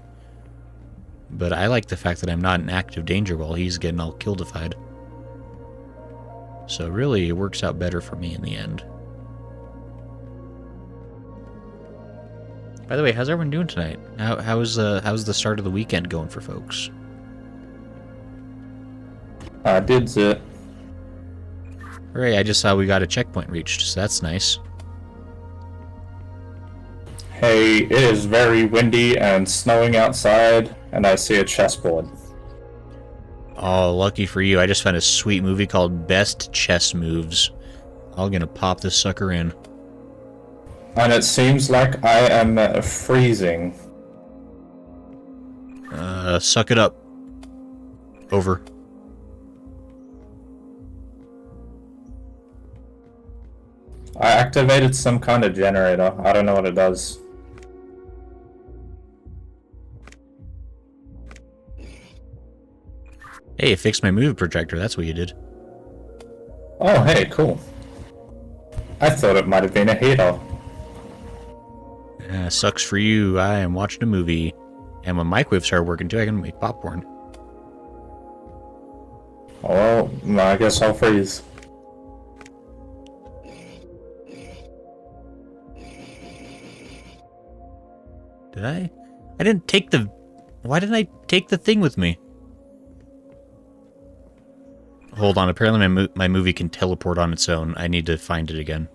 But I like the fact that I'm not in active danger while he's getting all kildified. So really, it works out better for me in the end. By the way, how's everyone doing tonight? How's the start of the weekend going for folks? I did it. Hooray, I just saw we got a checkpoint reached, so that's nice. Hey, it is very windy and snowing outside, and I see a chessboard. Oh, lucky for you, I just found a sweet movie called Best Chess Moves. I'm gonna pop this sucker in. And it seems like I am freezing. Suck it up. Over. I activated some kind of generator. I don't know what it does. Hey, it fixed my movie projector, that's what you did. Oh, hey, cool. I thought it might have been a heater. Sucks for you, I am watching a movie. And when microwave started working too, I can make popcorn. Oh, well, I guess I'll freeze. Did I? I didn't take the... Why didn't I take the thing with me? Hold on, apparently my movie can teleport on its own. I need to find it again.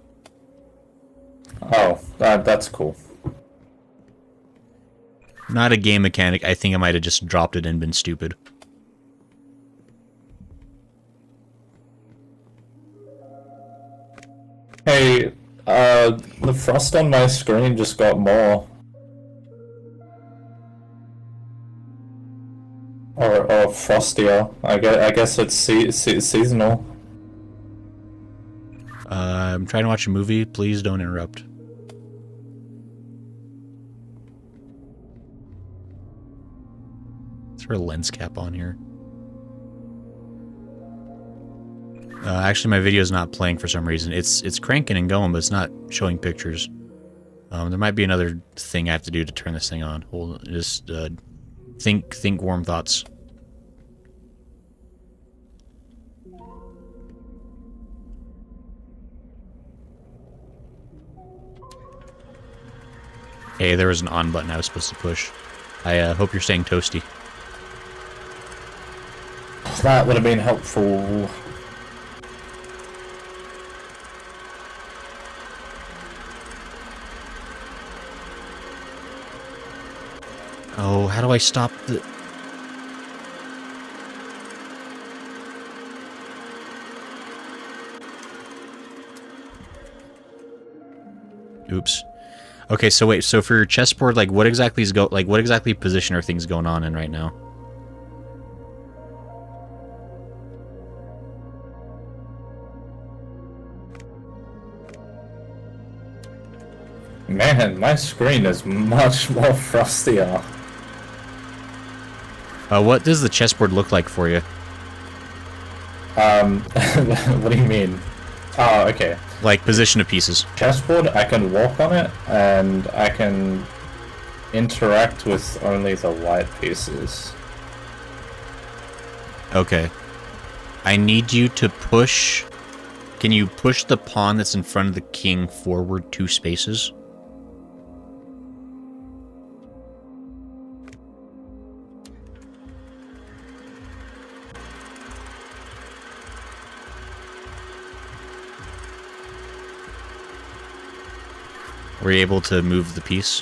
Oh, that's cool. Not a game mechanic. I think I might have just dropped it and been stupid. Hey, the frost on my screen just got more. Or frostier. I guess it's seasonal. I'm trying to watch a movie. Please don't interrupt. Is there a lens cap on here? Actually, my video is not playing for some reason. It's cranking and going, but it's not showing pictures. There might be another thing I have to do to turn this thing on. Hold on, just think warm thoughts. Hey, there was an on button I was supposed to push. I hope you're staying toasty. That would have been helpful. Oh, how do I stop the... Oops. Okay, so wait, so for your chessboard, like, what exactly position are things going on in right now? Man, my screen is much more frostier. What does the chessboard look like for you? What do you mean? Oh, okay. Like, position of pieces. Chessboard, I can walk on it, and I can interact with only the white pieces. Okay. I need you to push... Can you push the pawn that's in front of the king forward 2 spaces? Were you able to move the piece?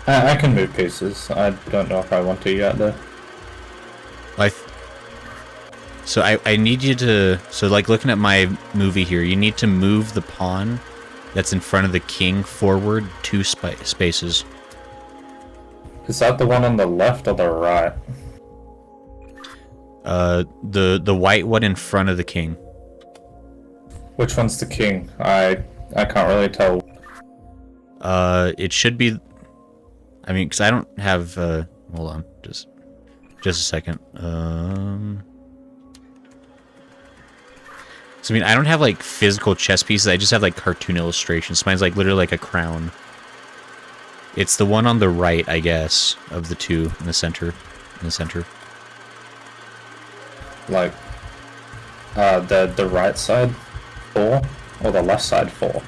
I can move pieces. I don't know if I want to yet, though. So I need you to... So, like, looking at my movie here, you need to move the pawn that's in front of the king forward 2 spaces. Is that the one on the left or the right? The white one in front of the king. Which one's the king? I can't really tell. It should be... I mean, because I don't have... hold on, just a second. So, I mean, I don't have, like, physical chess pieces. I just have, like, cartoon illustrations. Mine's, like, literally like a crown. It's the one on the right, I guess, of the 2 in the center. Like, the right side 4 or the left side 4?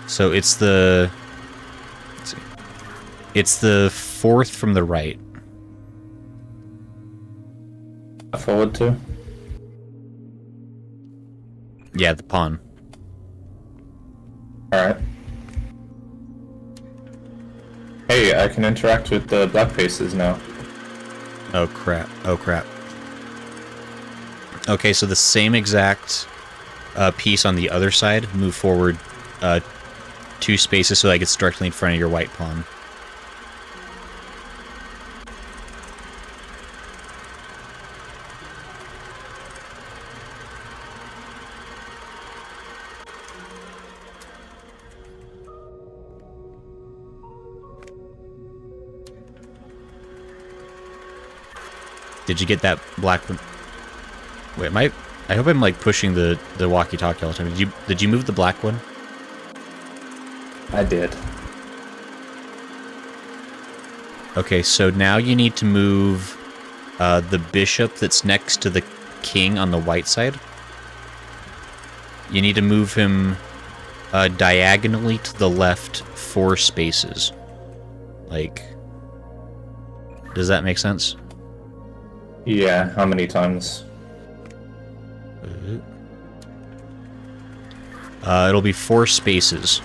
So it's the... Let's see. It's the 4th from the right. Forward 2? Yeah, the pawn. Alright. Hey, I can interact with the black pieces now. Oh, crap. Oh, crap. Okay, so the same exact piece on the other side, move forward 2 spaces so that it's directly in front of your white pawn. Did you get that black one? Wait, I hope I'm like pushing the walkie-talkie all the time. Did you move the black one? I did. Okay, so now you need to move the bishop that's next to the king on the white side. You need to move him diagonally to the left 4 spaces. Like, does that make sense? Yeah, how many times? It'll be 4 spaces.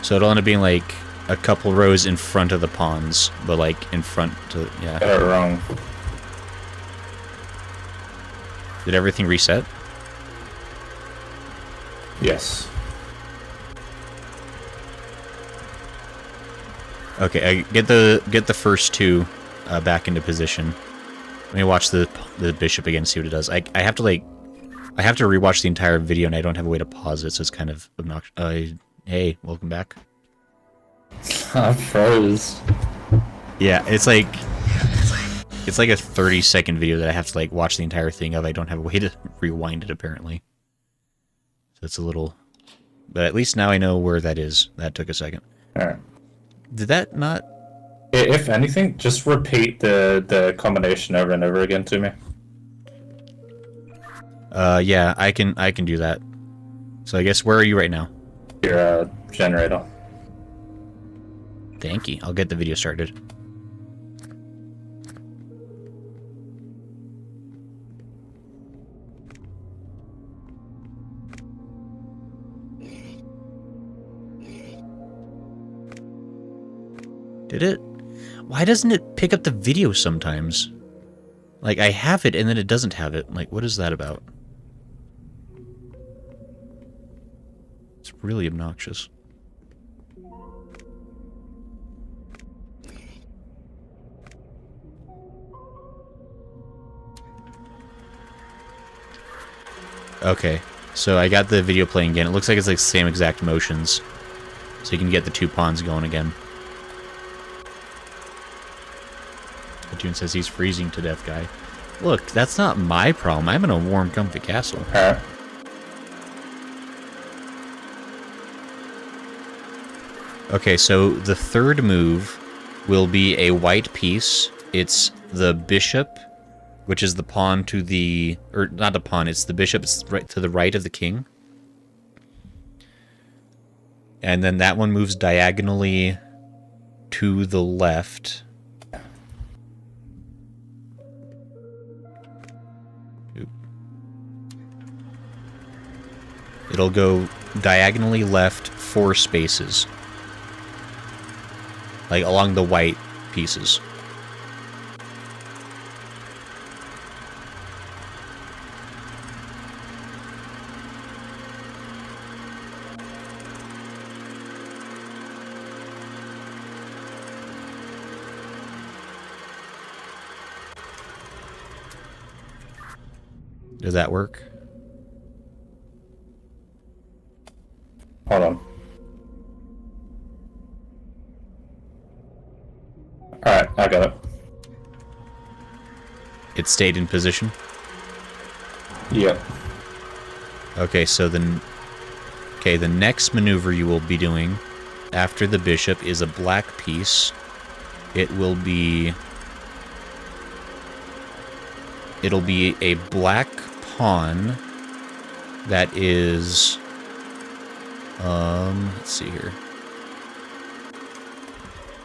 So it'll end up being like a couple rows in front of the pawns, but like in front to, yeah. Got it wrong. Did everything reset? Yes. Okay, get the first 2 back into position. Let me watch the bishop again, see what it does. I have to rewatch the entire video, and I don't have a way to pause it, so it's kind of obnoxious. Hey, welcome back. I froze. Yeah, it's like a 30-second video that I have to like watch the entire thing of. I don't have a way to rewind it apparently. So it's a little, but at least now I know where that is. That took a second. Alright. Did that not? If anything, just repeat the combination over and over again to me. Yeah, I can do that. So I guess where are you right now? Your generator. Thank you. I'll get the video started. Did it? Why doesn't it pick up the video sometimes? Like, I have it and then it doesn't have it. Like, what is that about? It's really obnoxious. Okay, so I got the video playing again. It looks like it's like the same exact motions. So you can get the two pawns going again. June says he's freezing to death, guy. Look, that's not my problem. I'm in a warm, comfy castle. Okay, so the third move will be a white piece. It's the bishop, which is the pawn to the... Or, not the pawn, it's the bishop. It's right to the right of the king. And then that one moves diagonally to the left. It'll go diagonally left 4 spaces. Like, along the white pieces. Does that work? Hold on. Alright, I got it. It stayed in position? Yep. Okay, so then... Okay, the next maneuver you will be doing after the bishop is a black piece. It will be... It'll be a black pawn that is... let's see here.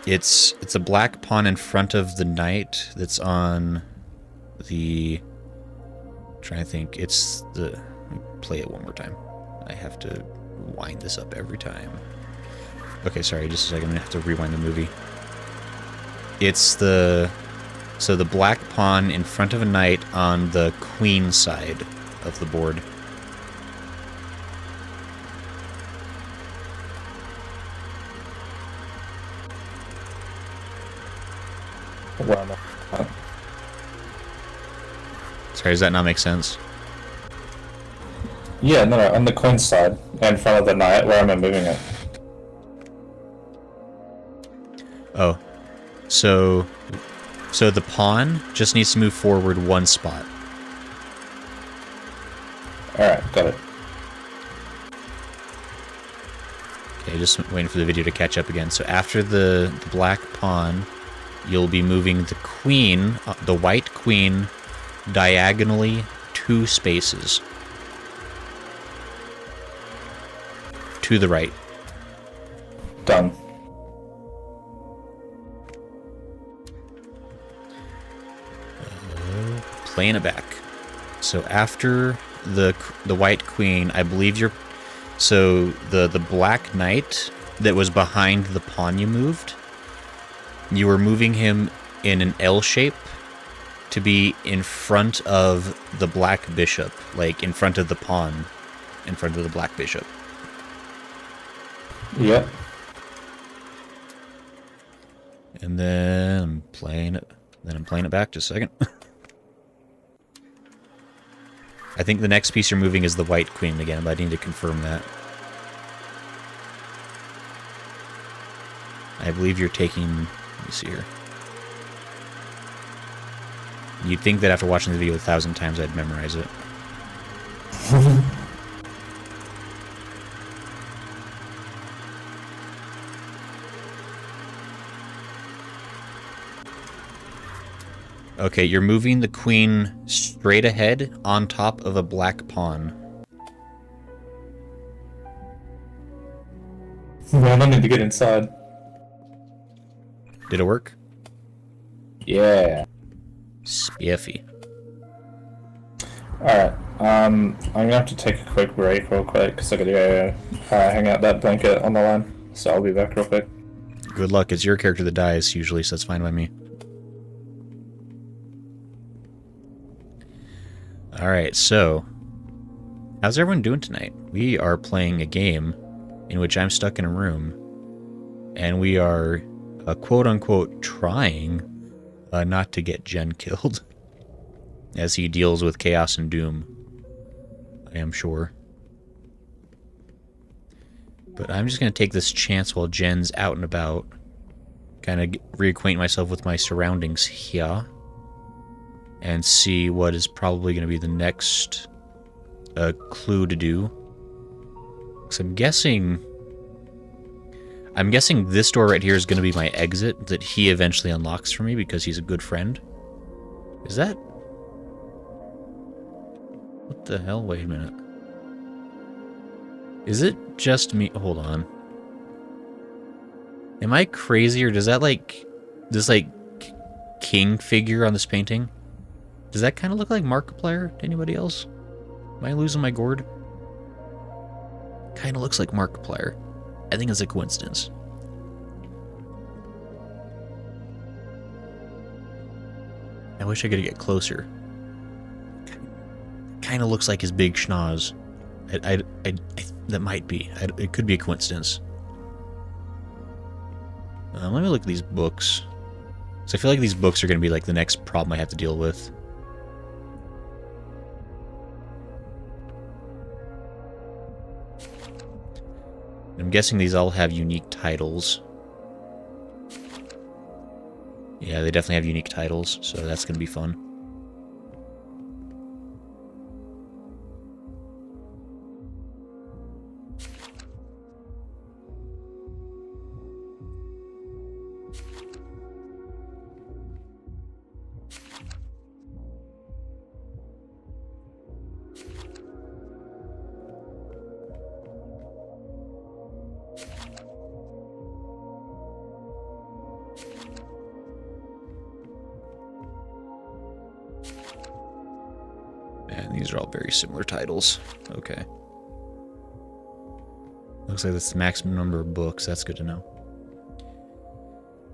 It's a black pawn in front of the knight that's on the... I'm trying to think. It's the... Let me play it one more time. I have to wind this up every time. Okay, sorry, just a second. I'm gonna have to rewind the movie. It's the... So the black pawn in front of a knight on the queen side of the board. Sorry, does that not make sense? Yeah, no, on the queen's side, in front of the knight, where am I moving it? Oh. So the pawn just needs to move forward 1 spot. Alright, got it. Okay, just waiting for the video to catch up again. So after the black pawn, you'll be moving the queen, the white queen, diagonally 2 spaces. To the right. Done. Playing it back. So after the white queen, I believe you're... So the black knight that was behind the pawn you moved, you were moving him in an L shape to be in front of the black bishop, like in front of the pawn, in front of the black bishop. Yep. And then I'm playing it. Then I'm playing it back. Just a second. I think the next piece you're moving is the white queen again, but I need to confirm that. I believe you're taking... Let me see here. You'd think that after watching the video 1,000 times I'd memorize it. Okay, you're moving the queen straight ahead on top of a black pawn. Man, I need to get inside. Did it work? Yeah. Spiffy. Alright, I'm gonna have to take a quick break real quick, because I gotta go hang out that blanket on the line. So I'll be back real quick. Good luck. It's your character that dies, usually, so that's fine by me. Alright, so... how's everyone doing tonight? We are playing a game in which I'm stuck in a room, and we are, quote-unquote, trying not to get Jen killed, as he deals with chaos and doom, I am sure. But I'm just going to take this chance while Jen's out and about, kind of reacquaint myself with my surroundings here, and see what is probably going to be the next clue to do. Because I'm guessing this door right here is going to be my exit that he eventually unlocks for me because he's a good friend. Is that... what the hell? Wait a minute. Is it just me? Hold on. Am I crazy, or does that, like... this, like, king figure on this painting? Does that kind of look like Markiplier to anybody else? Am I losing my gourd? Kind of looks like Markiplier. I think it's a coincidence. I wish I could get closer. Kind of looks like his big schnoz. That might be. It could be a coincidence. Let me look at these books. So I feel like these books are going to be like the next problem I have to deal with. I'm guessing these all have unique titles. Yeah, they definitely have unique titles, so that's going to be fun. And these are all very similar titles. Okay. Looks like that's the maximum number of books. That's good to know.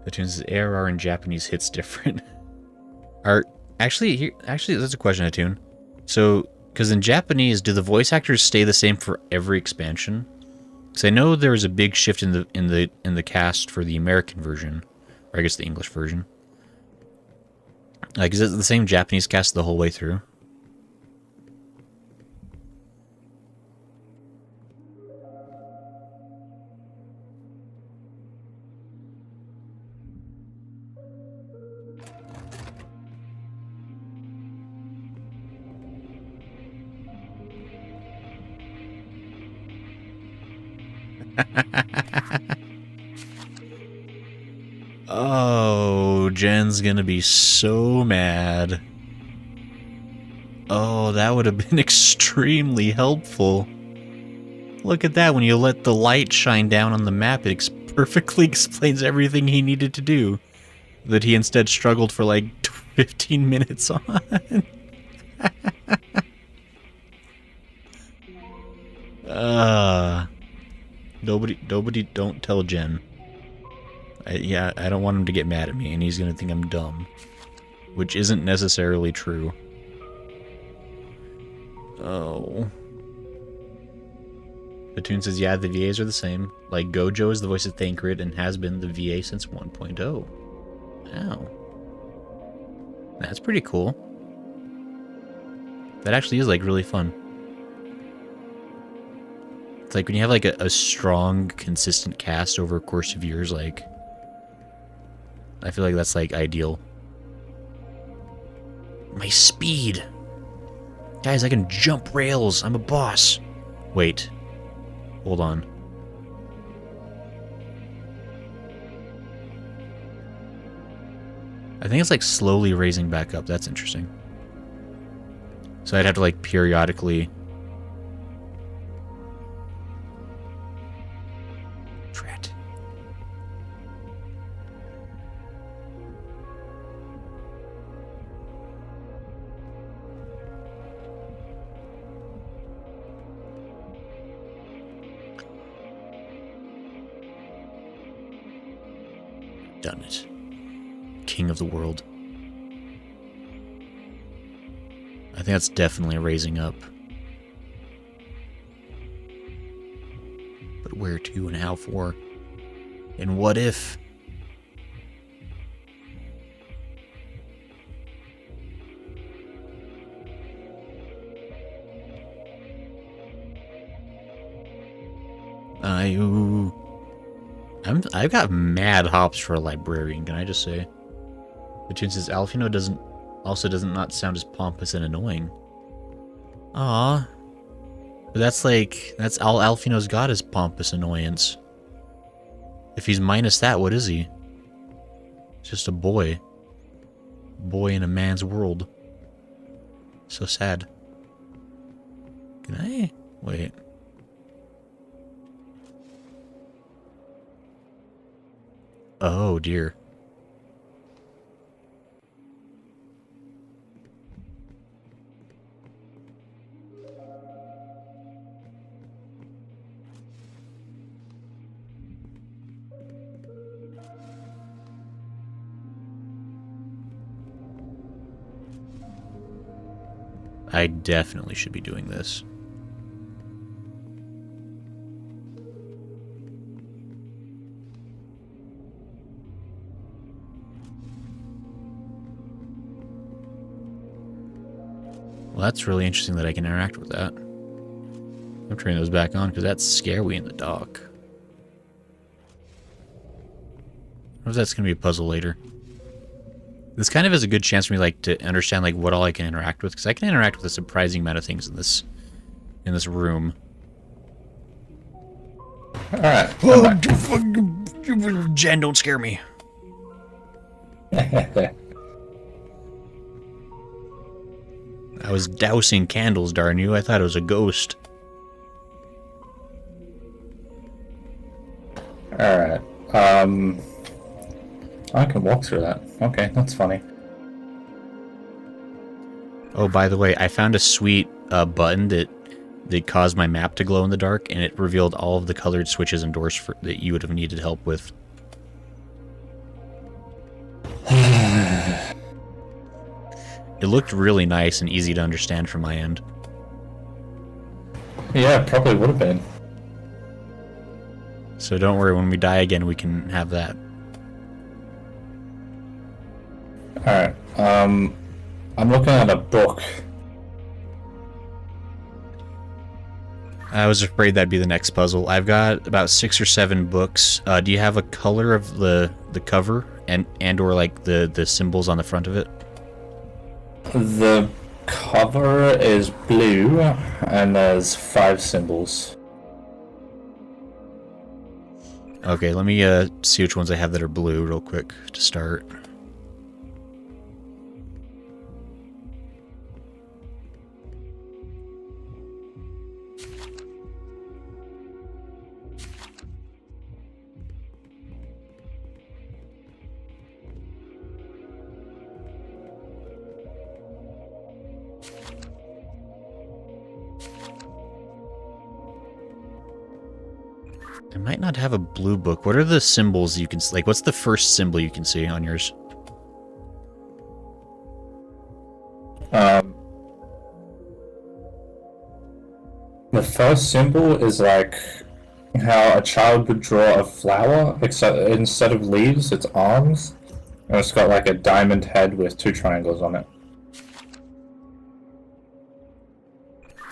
The tunes ARR in Japanese hits different. Actually, that's a question, Attune. So, because in Japanese, do the voice actors stay the same for every expansion? Because I know there was a big shift in the cast for the American version, or I guess the English version. Like, is it the same Japanese cast the whole way through? Oh, Jen's gonna be so mad. Oh, that would have been extremely helpful. Look at that, when you let the light shine down on the map, it perfectly explains everything he needed to do. That he instead struggled for like 15 minutes on. Nobody don't tell Jen. I don't want him to get mad at me, and he's gonna think I'm dumb. Which isn't necessarily true. Oh. The tune says, yeah, the VAs are the same. Like, Gojo is the voice of Thancred and has been the VA since 1.0. Wow. That's pretty cool. That actually is, like, really fun. It's like when you have, like, a strong, consistent cast over a course of years, like... I feel like that's, like, ideal. My speed! Guys, I can jump rails! I'm a boss! Wait. Hold on. I think it's like slowly raising back up. That's interesting. So I'd have to like periodically... Drat. Done it. King of the world. I think that's definitely raising up. But where to and how for? And what if? I've got mad hops for a librarian, can I just say? The tune says Alfino does not sound as pompous and annoying. Ah, but that's all Alfino's got is pompous annoyance. If he's minus that, what is he? It's just a boy. Boy in a man's world. So sad. Can I? Wait. Oh dear. I definitely should be doing this. Well, that's really interesting that I can interact with that. I'm turning those back on because that's scary in the dark. I wonder if that's going to be a puzzle later. This kind of is a good chance for me like to understand like what all I can interact with, because I can interact with a surprising amount of things in this room. All right. Jen, don't scare me. I was dousing candles, darn you. I thought it was a ghost. Alright. I can walk through that. Okay, that's funny. Oh, by the way, I found a sweet button that caused my map to glow in the dark, and it revealed all of the colored switches and doors that you would have needed help with. It looked really nice and easy to understand from my end. Yeah, it probably would have been. So don't worry, when we die again, we can have that. Alright, I'm looking at a book. I was afraid that'd be the next puzzle. I've got about 6 or 7 books. Do you have a color of the cover and or like the symbols on the front of it? The cover is blue, and there's 5 symbols. Okay, let me see which ones I have that are blue real quick to start. I might not have a blue book. What are the symbols you can like? What's the first symbol you can see on yours? The first symbol is like how a child would draw a flower, except instead of leaves, it's arms, and it's got like a diamond head with 2 triangles on it.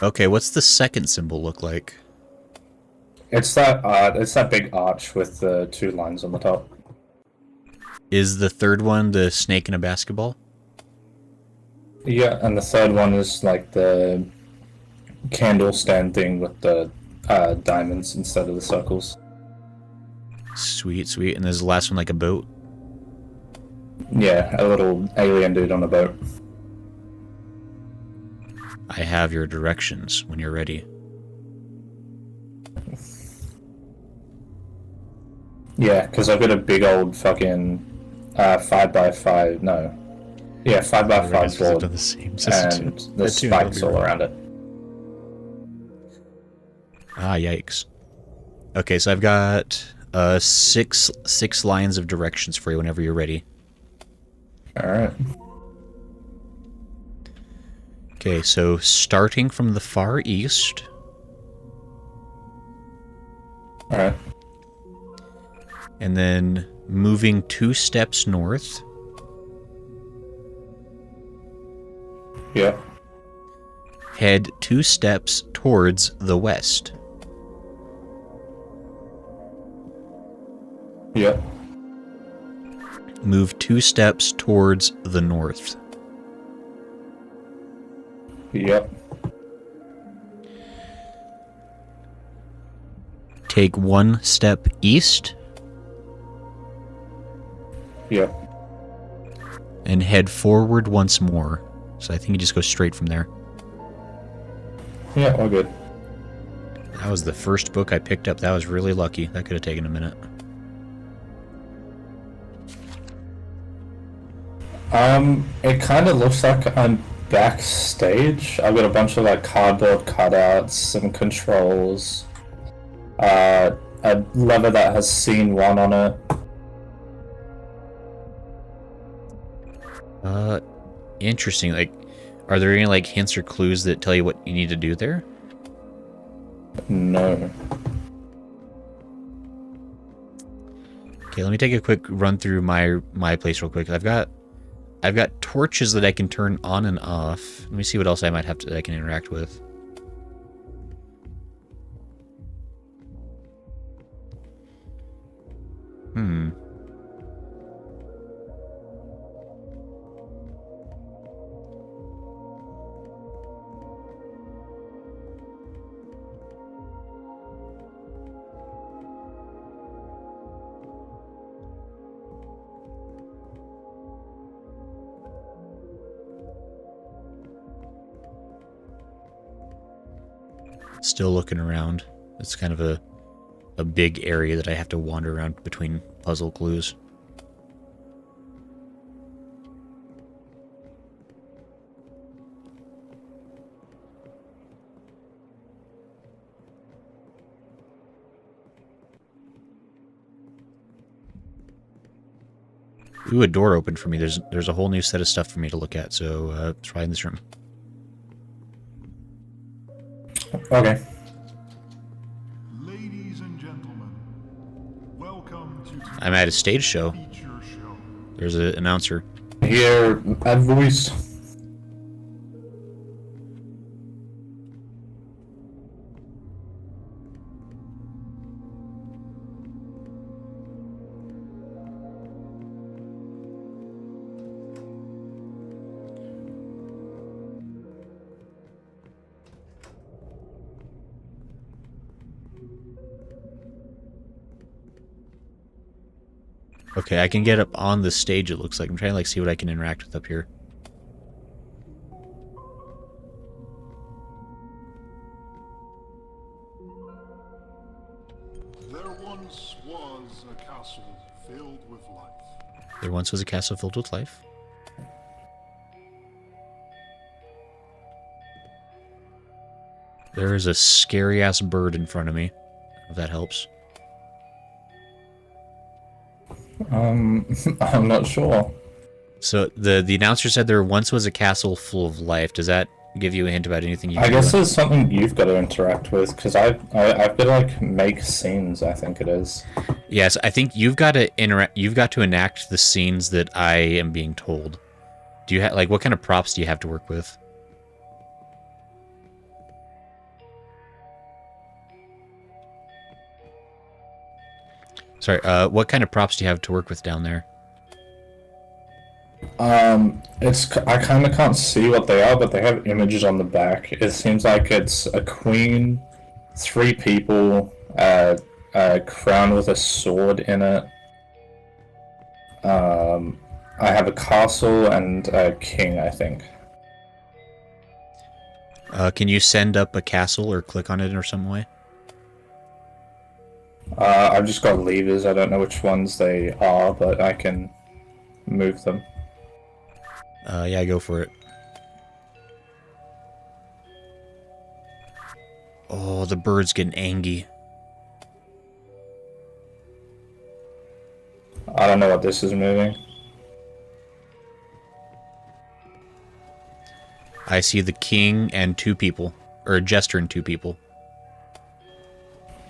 Okay, what's the second symbol look like? It's that big arch with the 2 lines on the top. Is the third one the snake in a basketball? Yeah, and the third one is like the candle stand thing with the diamonds instead of the circles. Sweet, sweet. And there's the last one like a boat? Yeah, a little alien dude on a boat. I have your directions when you're ready. Yeah, because I've got a big old fucking 5x5. No. Yeah, 5x5 I've board. done the same And there's spikes all around it. Ah, yikes. Okay, so I've got six lines of directions for you whenever you're ready. Alright. Okay, so starting from the far east. Alright. And then moving 2 steps north. Yep. Head 2 steps towards the west. Yep. Move 2 steps towards the north. Yep. Take 1 step east. Yep. And head forward once more. So I think you just go straight from there. Yeah, all good. That was the first book I picked up. That was really lucky. That could have taken a minute. It kind of looks like I'm backstage. I've got a bunch of like cardboard cutouts, some controls, a lever that has scene 1 on it. Interesting. Like, are there any like hints or clues that tell you what you need to do there? No. Okay, let me take a quick run through my place real quick. I've got torches that I can turn on and off. Let me see what else I might have that I can interact with. Still looking around. It's kind of a big area that I have to wander around between puzzle clues. Ooh, a door opened for me. There's a whole new set of stuff for me to look at, so try in this room. Okay. Ladies and gentlemen, welcome to I'm at a stage show. feature show. There's an announcer. Here, a voice. Okay, I can get up on the stage, it looks like. I'm trying to like see what I can interact with up here. There once was a castle filled with life. There once was a castle filled with life. There is a scary-ass bird in front of me, if that helps. I'm not sure. So the announcer said there once was a castle full of life. Does that give you a hint about anything you can I guess do? there's something you've got to interact with, because I've got to like make scenes, I think it is. Yes, I think you've got to interact. You've got to enact the scenes that I am being told. Do you have like what kind of props do you have to work with? Sorry, what kind of props do you have to work with down there? I kind of can't see what they are, but they have images on the back. It seems like it's a queen, 3 people, a crown with a sword in it, I have a castle and a king, I think. Can you send up a castle or click on it or some way? I've just got levers. I don't know which ones they are, but I can move them. Yeah, go for it. Oh, the bird's getting angry. I don't know what this is moving. I see the king and 2 people. Or a jester and 2 people.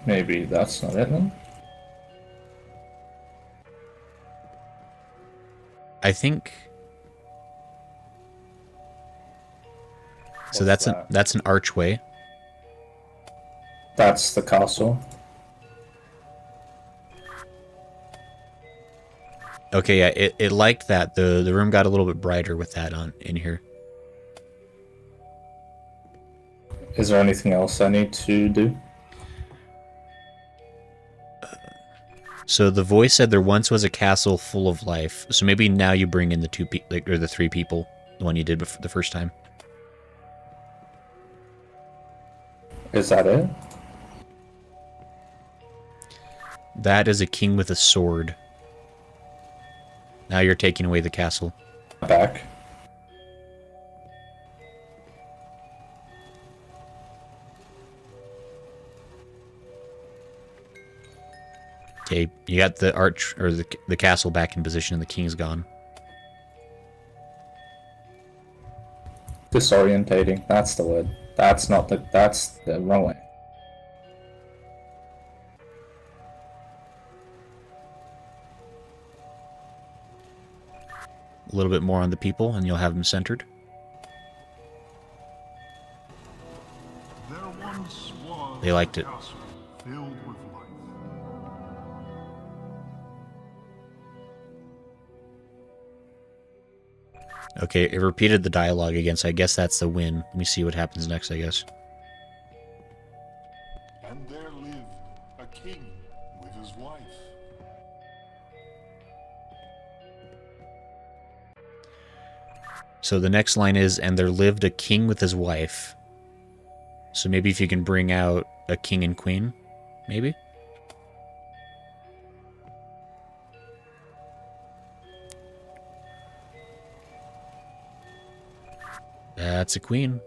Maybe that's not it then? I think... So What's that's an archway. That's the castle. Okay, yeah, it liked that. The room got a little bit brighter with that on in here. Is there anything else I need to do? So the voice said there once was a castle full of life. So maybe now you bring in the 2 people, or the 3 people, the one you did the first time. Is that it? That is a king with a sword. Now you're taking away the castle. Back. Okay, you got the arch or the castle back in position, and the king's gone. Disorientating. That's the word. That's not the. That's the wrong way. A little bit more on the people, and you'll have them centered. There once was They liked a it. castle filled with life. Okay, it repeated the dialogue again, so I guess that's the win. Let me see what happens next, I guess. And there lived a king with his wife. So the next line is, and there lived a king with his wife. So maybe if you can bring out a king and queen, maybe? That's a queen.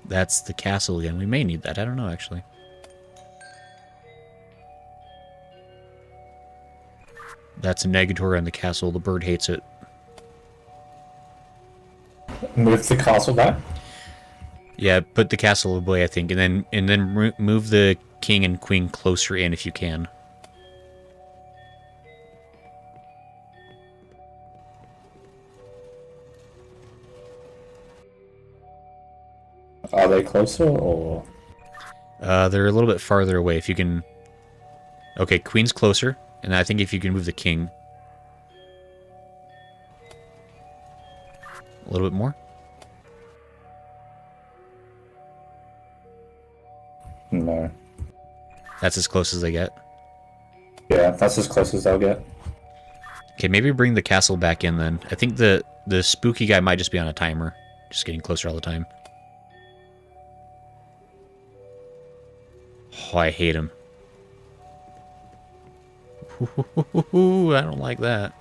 That's the castle again. We may need that. I don't know, actually. That's a negatory on the castle. The bird hates it. Move the castle back. Yeah, put the castle away, I think, and then move the king and queen closer in if you can. Are they closer or? They're a little bit farther away. If you can... Okay, queen's closer, and I think if you can move the king... A little bit more? No. That's as close as they get. Yeah, that's as close as they'll get. Okay, maybe bring the castle back in then. I think the spooky guy might just be on a timer. Just getting closer all the time. Oh, I hate him. I don't like that.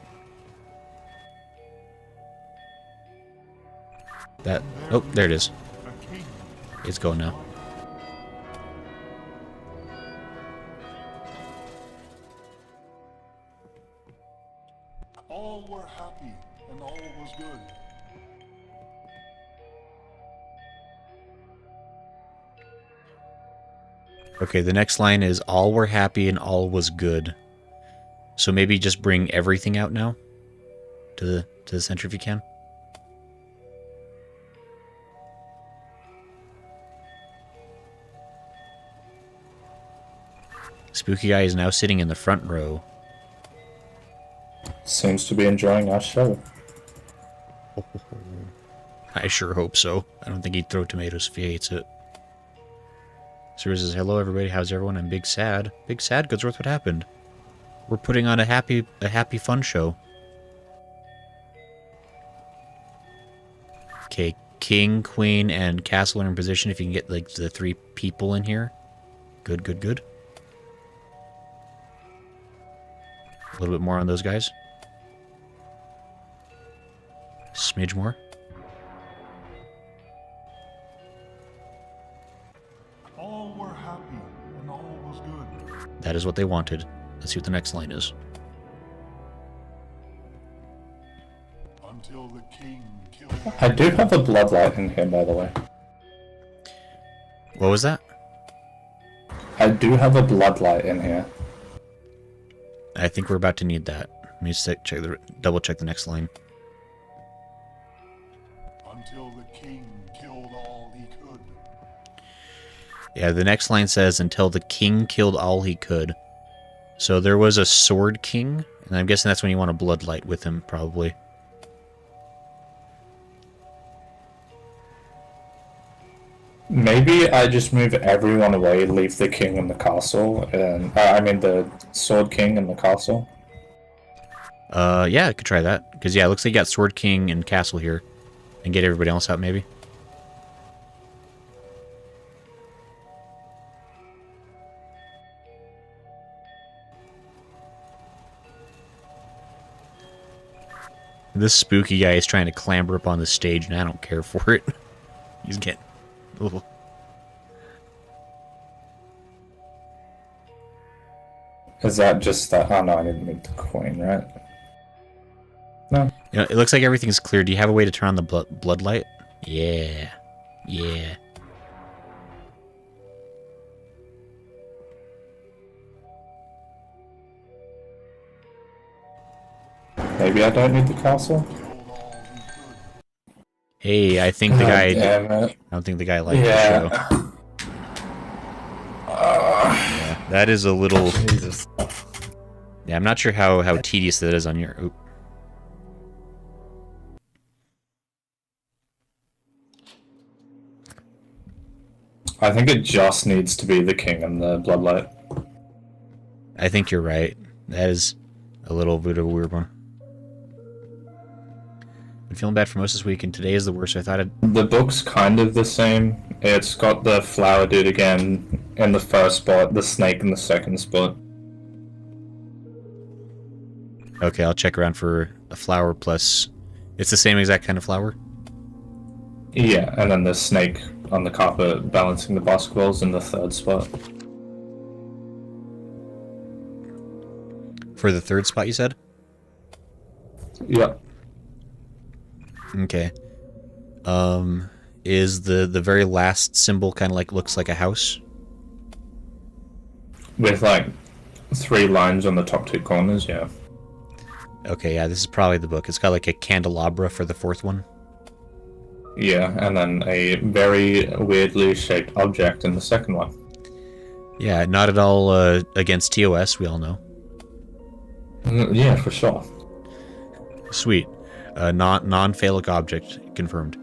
That... Oh, there it is. A king. It's going now. All were happy and all was good. Okay, the next line is all were happy and all was good. So maybe just bring everything out now to the center if you can. Spooky guy is now sitting in the front row. Seems to be enjoying our show. I sure hope so. I don't think he'd throw tomatoes if he hates it. Sir says, hello everybody, how's everyone? I'm Big Sad. Big Sad, Goodsworth, what happened? We're putting on a happy fun show. Okay, king, queen, and castle are in position if you can get like the 3 people in here. Good, good, good. A little bit more on those guys. Smidge more. All were happy, and all was good. That is what they wanted. Let's see what the next line is. Until the king killed. I do have a bloodlight in here, by the way. What was that? I do have a bloodlight in here. I think we're about to need that. Let me double check the next line. Until the king killed all he could. Yeah, the next line says, until the king killed all he could. So there was a sword king, and I'm guessing that's when you want a bloodlight with him, probably. Maybe I just move everyone away, leave the king in the castle, and I mean the sword king in the castle. Yeah, I could try that. Because, yeah, it looks like you got sword king and castle here. And get everybody else out, maybe. This spooky guy is trying to clamber up on the stage, and I don't care for it. He's getting a little... Is that just that? Oh no, I didn't need the coin, right? No. You know, it looks like everything's clear. Do you have a way to turn on the bloodlight? Yeah. Yeah. Maybe I don't need the castle? Hey, I think the guy... Damn it. I don't think the guy liked the show. Yeah, that is a little... Jesus. Yeah, I'm not sure how tedious that is on your... Oop. I think it just needs to be the king and the bloodlight. I think you're right. That is a little bit of a weird one. Been feeling bad for most this week, and today is the worst, so I thought I'd... The book's kind of the same. It's got the flower dude again in the first spot, the snake in the second spot. Okay, I'll check around for a flower plus... It's the same exact kind of flower? Yeah, and then the snake on the carpet balancing the basketballs in the third spot. For the third spot, you said? Yep. Okay. Is the very last symbol kind of like looks like a house? With like 3 lines on the top 2 corners, yeah. Okay, yeah, this is probably the book. It's got like a candelabra for the 4th one. Yeah, and then a very weirdly shaped object in the second one. Yeah, not at all against TOS, we all know. Yeah, for sure. Sweet. Non-phallic object confirmed.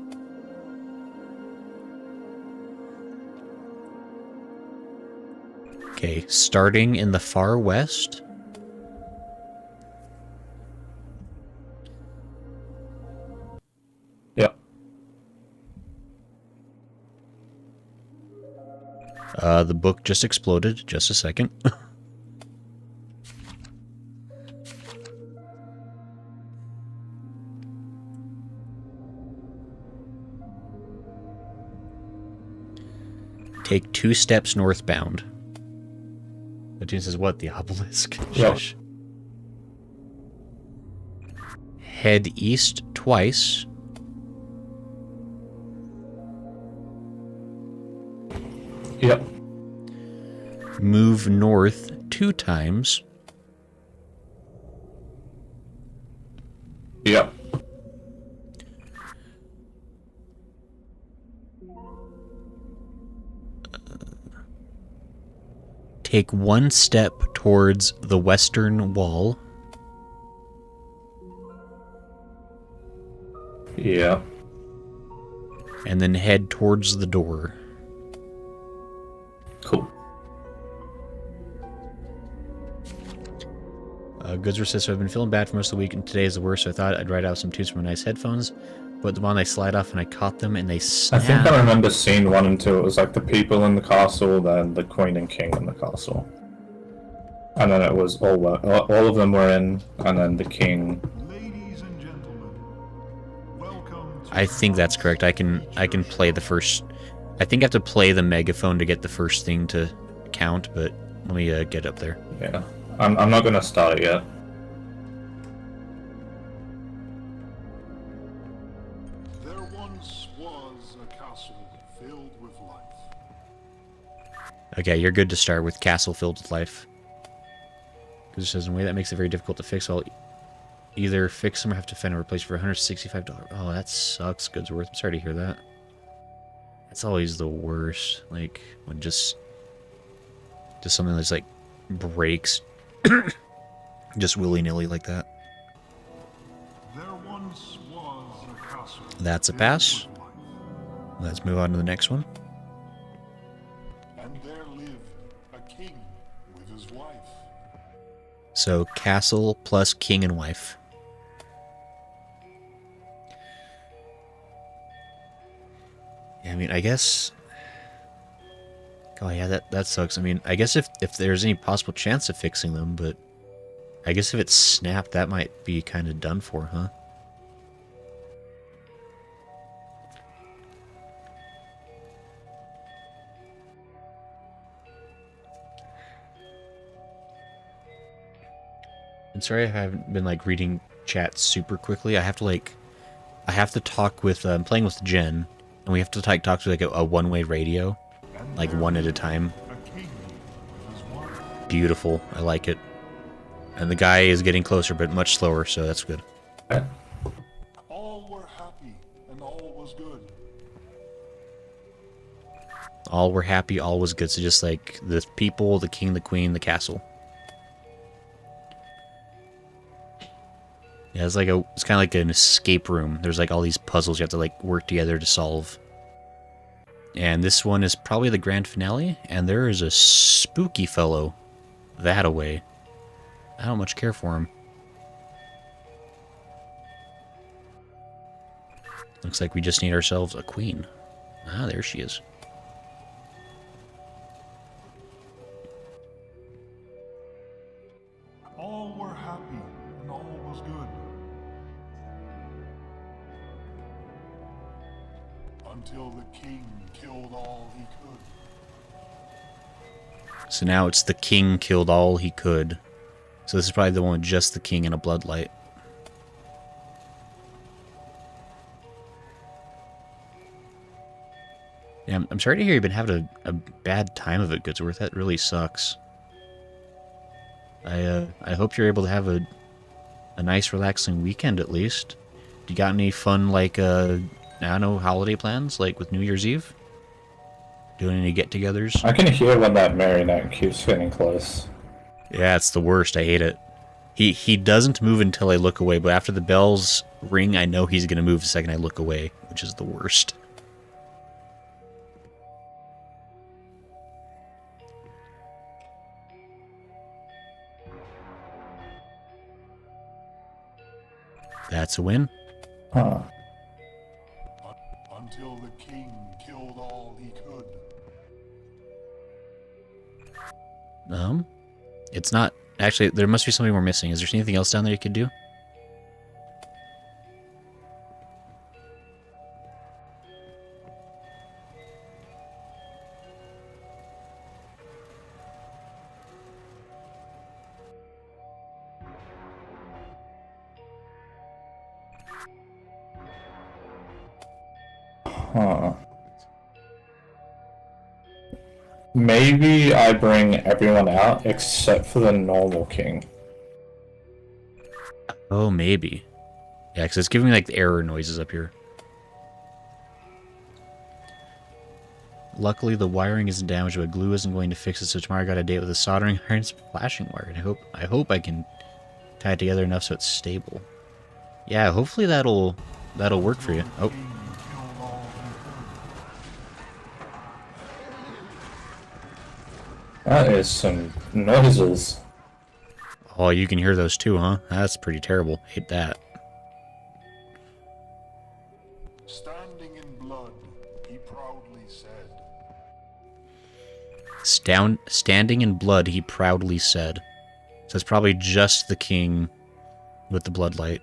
Okay, starting in the far west. Yep. The book just exploded. Just a second. Take 2 steps northbound. The tune says what? The obelisk? Yep. Shush. Head east twice. Yep. Move north 2 times. Yep. Take 1 step towards the western wall. Yeah. And then head towards the door. Goodsworth says, so I've been feeling bad for most of the week, and today is the worst, so I thought I'd write out some tunes from my nice headphones. Put them on, they slide off, and I caught them, and they I snap. think I remember scene 1 and 2. It was like the people in the castle, then the queen and king in the castle. And then it was all of them were in, and then the king. Ladies and gentlemen, welcome to I think that's correct. I can play the first. I think I have to play the megaphone to get the first thing to count, but let me get up there. Yeah. I'm not gonna start it yet. There once was a castle filled with life. Okay, you're good to start with castle filled with life. Because it says in a way that makes it very difficult to fix. I'll either fix them or have to find a replacement for $165. Oh, that sucks, Goodsworth. I'm sorry to hear that. That's always the worst. Like, when just something that's like breaks just willy-nilly like that. There once was a castle. That's a filled pass. with life, Let's move on to the next one. and there lived a king with his wife. So, castle plus king and wife. Yeah, I mean, I guess... Oh, yeah, that sucks. I mean, I guess if there's any possible chance of fixing them, but... I guess if it's snapped, that might be kind of done for, huh? I'm sorry I haven't been, like, reading chat super quickly. I have to talk with... I'm playing with Jen, and we have to talk to, like, a one-way radio. And Like, there one at a lived time. a king with his wife. Beautiful. I like it. And the guy is getting closer, but much slower, so that's good. All were happy, and all was good. All were happy, all was good. So just like the people, the king, the queen, the castle. Yeah, it's kind of like an escape room. There's like all these puzzles you have to like work together to solve. And this one is probably the grand finale, and there is a spooky fellow that away. I don't much care for him. Looks like we just need ourselves a queen. Ah, there she is. All were happy, and all was good. Until the king killed all he could. So now it's the king killed all he could. So this is probably the one with just the king and a bloodlight. Yeah, I'm sorry to hear you've been having a bad time of it, Goodsworth. That really sucks. I hope you're able to have a nice, relaxing weekend at least. Do you got any fun, like, I don't know, holiday plans, like with New Year's Eve? Doing any get-togethers? I can hear when that marionette keeps getting close. Yeah, it's the worst. I hate it. He doesn't move until I look away, but after the bells ring, I know he's going to move the second I look away, which is the worst. That's a win. Huh. Until the king killed all he could. It's not... Actually, there must be something we're missing. Is there anything else down there you could do? Huh. Maybe I bring everyone out except for the normal king. Oh, maybe. Yeah, because it's giving me, like, the error noises up here. Luckily, the wiring isn't damaged, but glue isn't going to fix it, so tomorrow I got a date with a soldering iron and some flashing wire. And I hope I can tie it together enough so it's stable. Yeah, hopefully that'll work for you. Oh, King killed all he could. That is some noises. Oh, you can hear those too, huh? That's pretty terrible. Hate that. Standing in blood, he proudly said. Standing in blood, he proudly said. So it's probably just the king with the bloodlight.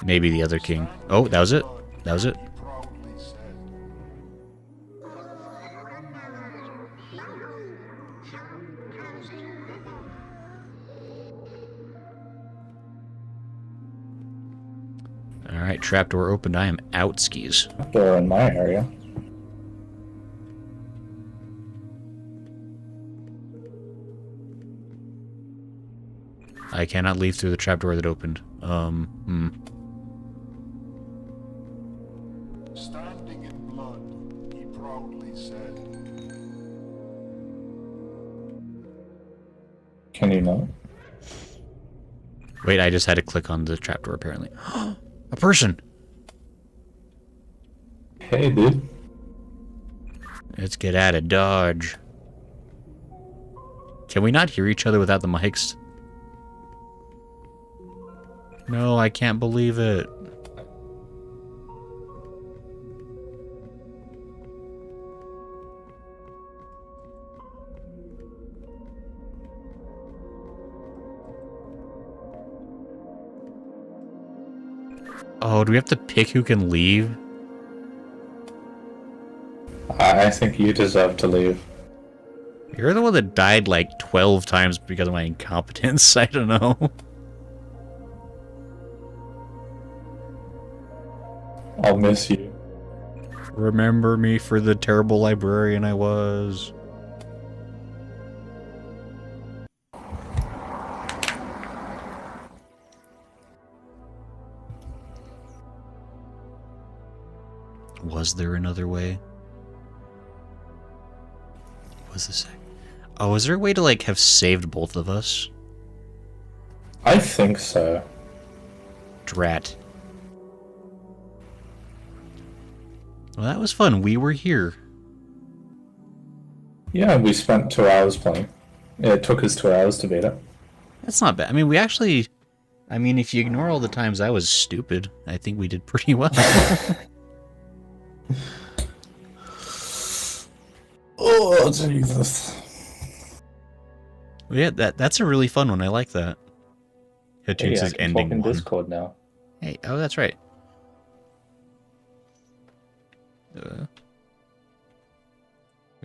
Maybe the other king. Oh, that was it. That was it. He proudly said. Alright, trapdoor opened. I am out skis. They're in my area. I cannot leave through the trapdoor that opened. Standing in blood, he proudly said. Can you not? Wait, I just had to click on the trapdoor apparently. A person! Hey, dude. Let's get out of Dodge. Can we not hear each other without the mics? No, I can't believe it. Oh, do we have to pick who can leave? I think you deserve to leave. You're the one that died like 12 times because of my incompetence. I don't know. I'll miss you. Remember me for the terrible librarian I was. Was there another way? Was this? Oh, is there a way to like have saved both of us? I think so. Drat. Well, that was fun. We were here. Yeah, we spent 2 hours playing. It took us 2 hours to beat it. That's not bad. I mean, we actually... I mean, if you ignore all the times I was stupid, I think we did pretty well. Oh, Jesus. Well, yeah, that's a really fun one. I like that. Hitching Hey, I says can ending talk in one. Discord now. Hey, oh, that's right.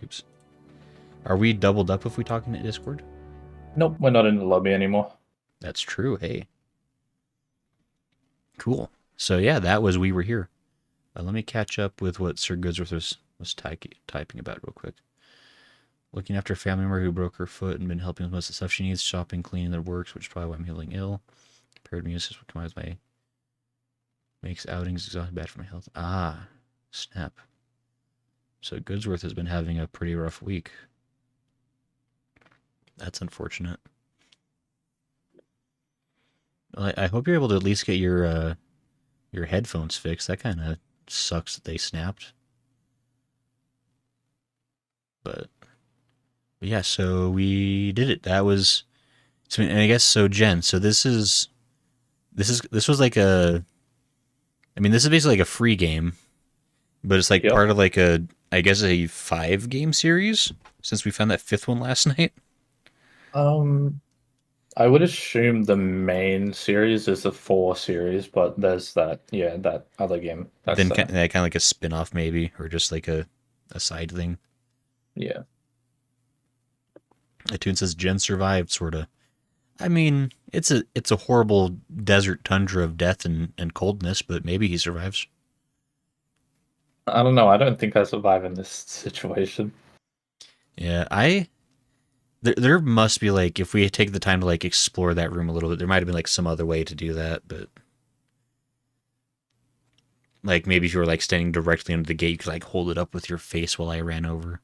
Oops. Are we doubled up if we talk in Discord? Nope, we're not in the lobby anymore. That's true. Hey. Cool. So yeah, that was We Were Here. Let me catch up with what Sir Goodsworth was typing about real quick. Looking after a family member who broke her foot and been helping with most of the stuff she needs, shopping, cleaning, their works, which is probably why I'm feeling ill. Paired music will come out with my makes outings exhausting, bad for my health. Ah, snap. So Goodsworth has been having a pretty rough week. That's unfortunate. I hope you're able to at least get your headphones fixed. That kind of sucks that they snapped. But yeah, so we did it. That was so. And I guess so, Jen. So this was like a. I mean, this is basically like a free game, but it's like part of like a, I guess, a 5-game series. Since we found that 5th one last night. I would assume the main series is the 4 series, but there's that, yeah, that other game. That's then kind of like a spin-off maybe, or just like a side thing. Yeah. iTunes says Jen survived, sort of. I mean, it's a horrible desert tundra of death and coldness, but maybe he survives. I don't know. I don't think I survive in this situation. Yeah, there must be like, if we take the time to like explore that room a little bit, there might have been like some other way to do that, but like maybe if you were like standing directly under the gate, you could like hold it up with your face while I ran over.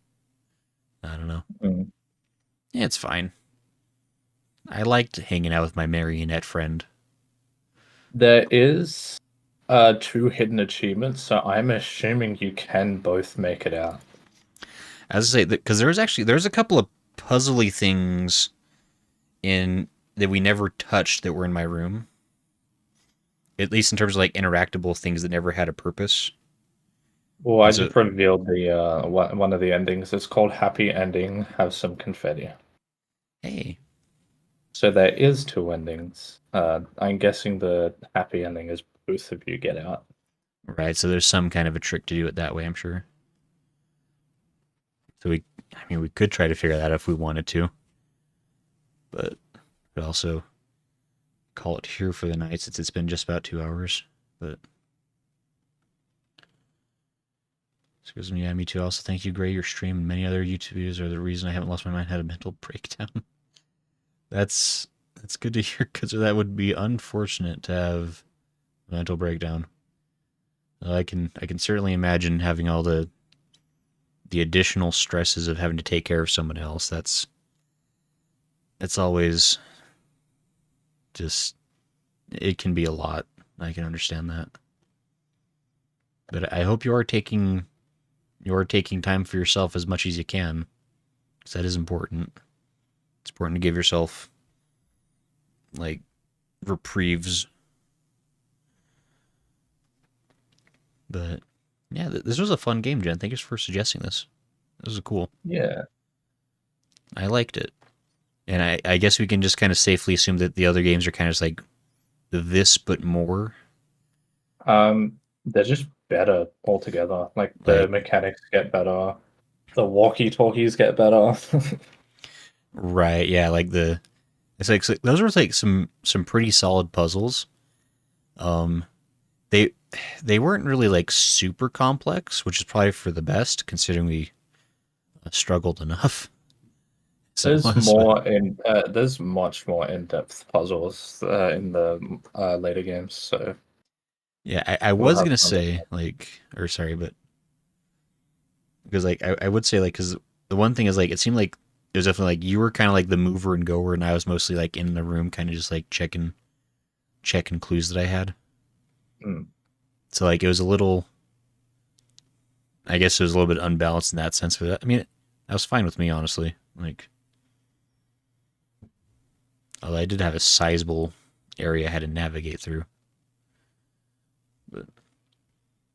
I don't know. Yeah, it's fine. I liked hanging out with my marionette friend. There is two hidden achievements, so I'm assuming you can both make it out. As I say, because there's a couple of puzzly things in that we never touched that were in my room. At least in terms of like interactable things that never had a purpose. Well, I And so, just revealed the one of the endings. It's called Happy Ending. Have some confetti. hey, So there is two endings. I'm guessing the happy ending is both of you get out. right. So there's some kind of a trick to do it that way, I'm sure. So I mean, we could try to figure that out if we wanted to, but could also call it here for the night since it's been just about 2 hours. But excuse me, yeah, me too. Also, thank you, Gray. Your stream and many other YouTube videos are the reason I haven't lost my mind. Had a mental breakdown. That's good to hear because that would be unfortunate to have a mental breakdown. I can certainly imagine having all the additional stresses of having to take care of someone else. That's always just, it can be a lot. I can understand that. But I hope you are taking time for yourself as much as you can, because that is important. It's important to give yourself like reprieves. But yeah, this was a fun game, Jen. Thank you for suggesting this. This was cool. Yeah. I liked it. And I guess we can just kind of safely assume that the other games are kind of just like this, but more. They're just better altogether. Like the Like, mechanics get better, the walkie-talkies get better. right, yeah, like it's like those were like some pretty solid puzzles. Um, they they weren't really like super complex, which is probably for the best considering we struggled enough. So it There's was, but more in there's much more in-depth puzzles in the later games, so yeah, I we'll was have gonna fun with say that. like, or sorry, but because like I would say like because the one thing is like it seemed like it was definitely like you were kind of like the mover and goer, and I was mostly like in the room, kind of just like checking clues that I had. Mm. So like it was a little, I guess it was a little bit unbalanced in that sense. But I mean, that was fine with me, honestly. Like, although I did have a sizable area I had to navigate through. But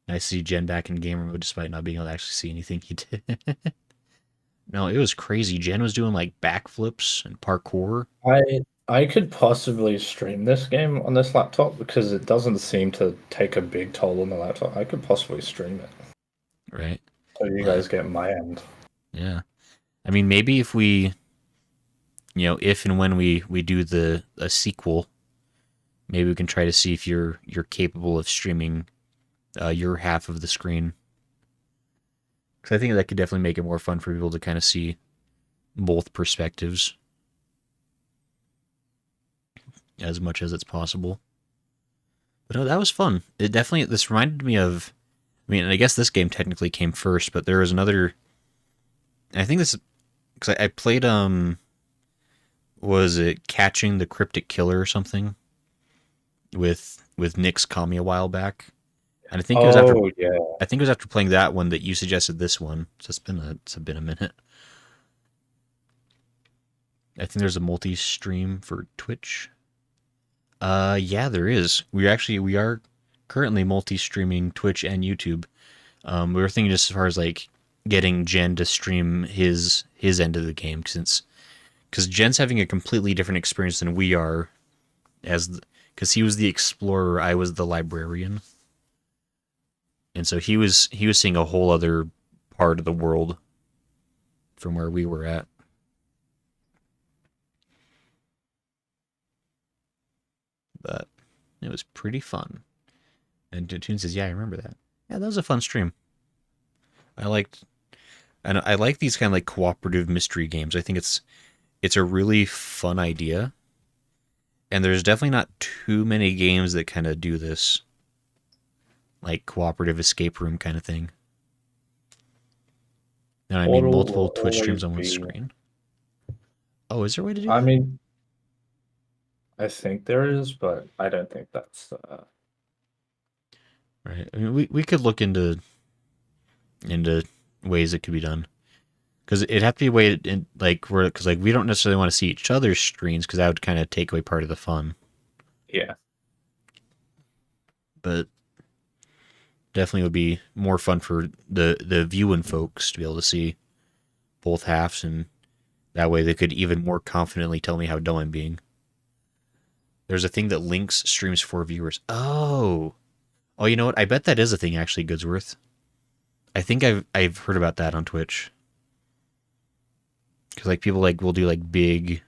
nice to see Jen back in gamer mode despite not being able to actually see anything he did. No, it was crazy. Jen was doing like backflips and parkour. I could possibly stream this game on this laptop because it doesn't seem to take a big toll on the laptop. I could possibly stream it Right? so you Well, guys get my end. yeah. I mean, maybe if we, if and when we do the a sequel, maybe we can try to see if you're capable of streaming your half of the screen. Because I think that could definitely make it more fun for people to kind of see both perspectives as much as it's possible. But no, that was fun. It definitely, this reminded me of, I mean, I guess this game technically came first, but there was another, I think this, because I played, was it Catching the Cryptic Killer or something with Nick's Kami a while back? And Oh yeah. I think it was after playing that one that you suggested this one. So it's been a minute. I think there's a multi-stream for Twitch. Yeah, there is. We are currently multi-streaming Twitch and YouTube. We were thinking just as far as like getting Jen to stream his end of the game because Jen's having a completely different experience than we are, because he was the explorer, I was the librarian, and so he was seeing a whole other part of the world from where we were at. But it was pretty fun. And Toon says, "Yeah, I remember that. Yeah, that was a fun stream. I liked, and I like these kind of like cooperative mystery games. I think it's a really fun idea, and there's definitely not too many games that kind of do this, like cooperative escape room kind of thing. And I mean, Portal multiple will Twitch always streams on one be. screen. Oh, is there a way to do I that? mean, I think there is, but I don't think that's. Right. I mean, we could look into ways it could be done. Because it'd have to be a way in, like where because like we don't necessarily want to see each other's screens because that would kind of take away part of the fun. Yeah. But definitely would be more fun for the viewing folks to be able to see both halves, and that way they could even more confidently tell me how dumb I'm being. There's a thing that links streams for viewers. Oh, you know what? I bet that is a thing actually, Goodsworth. I think I've heard about that on Twitch. Because like people like will do like big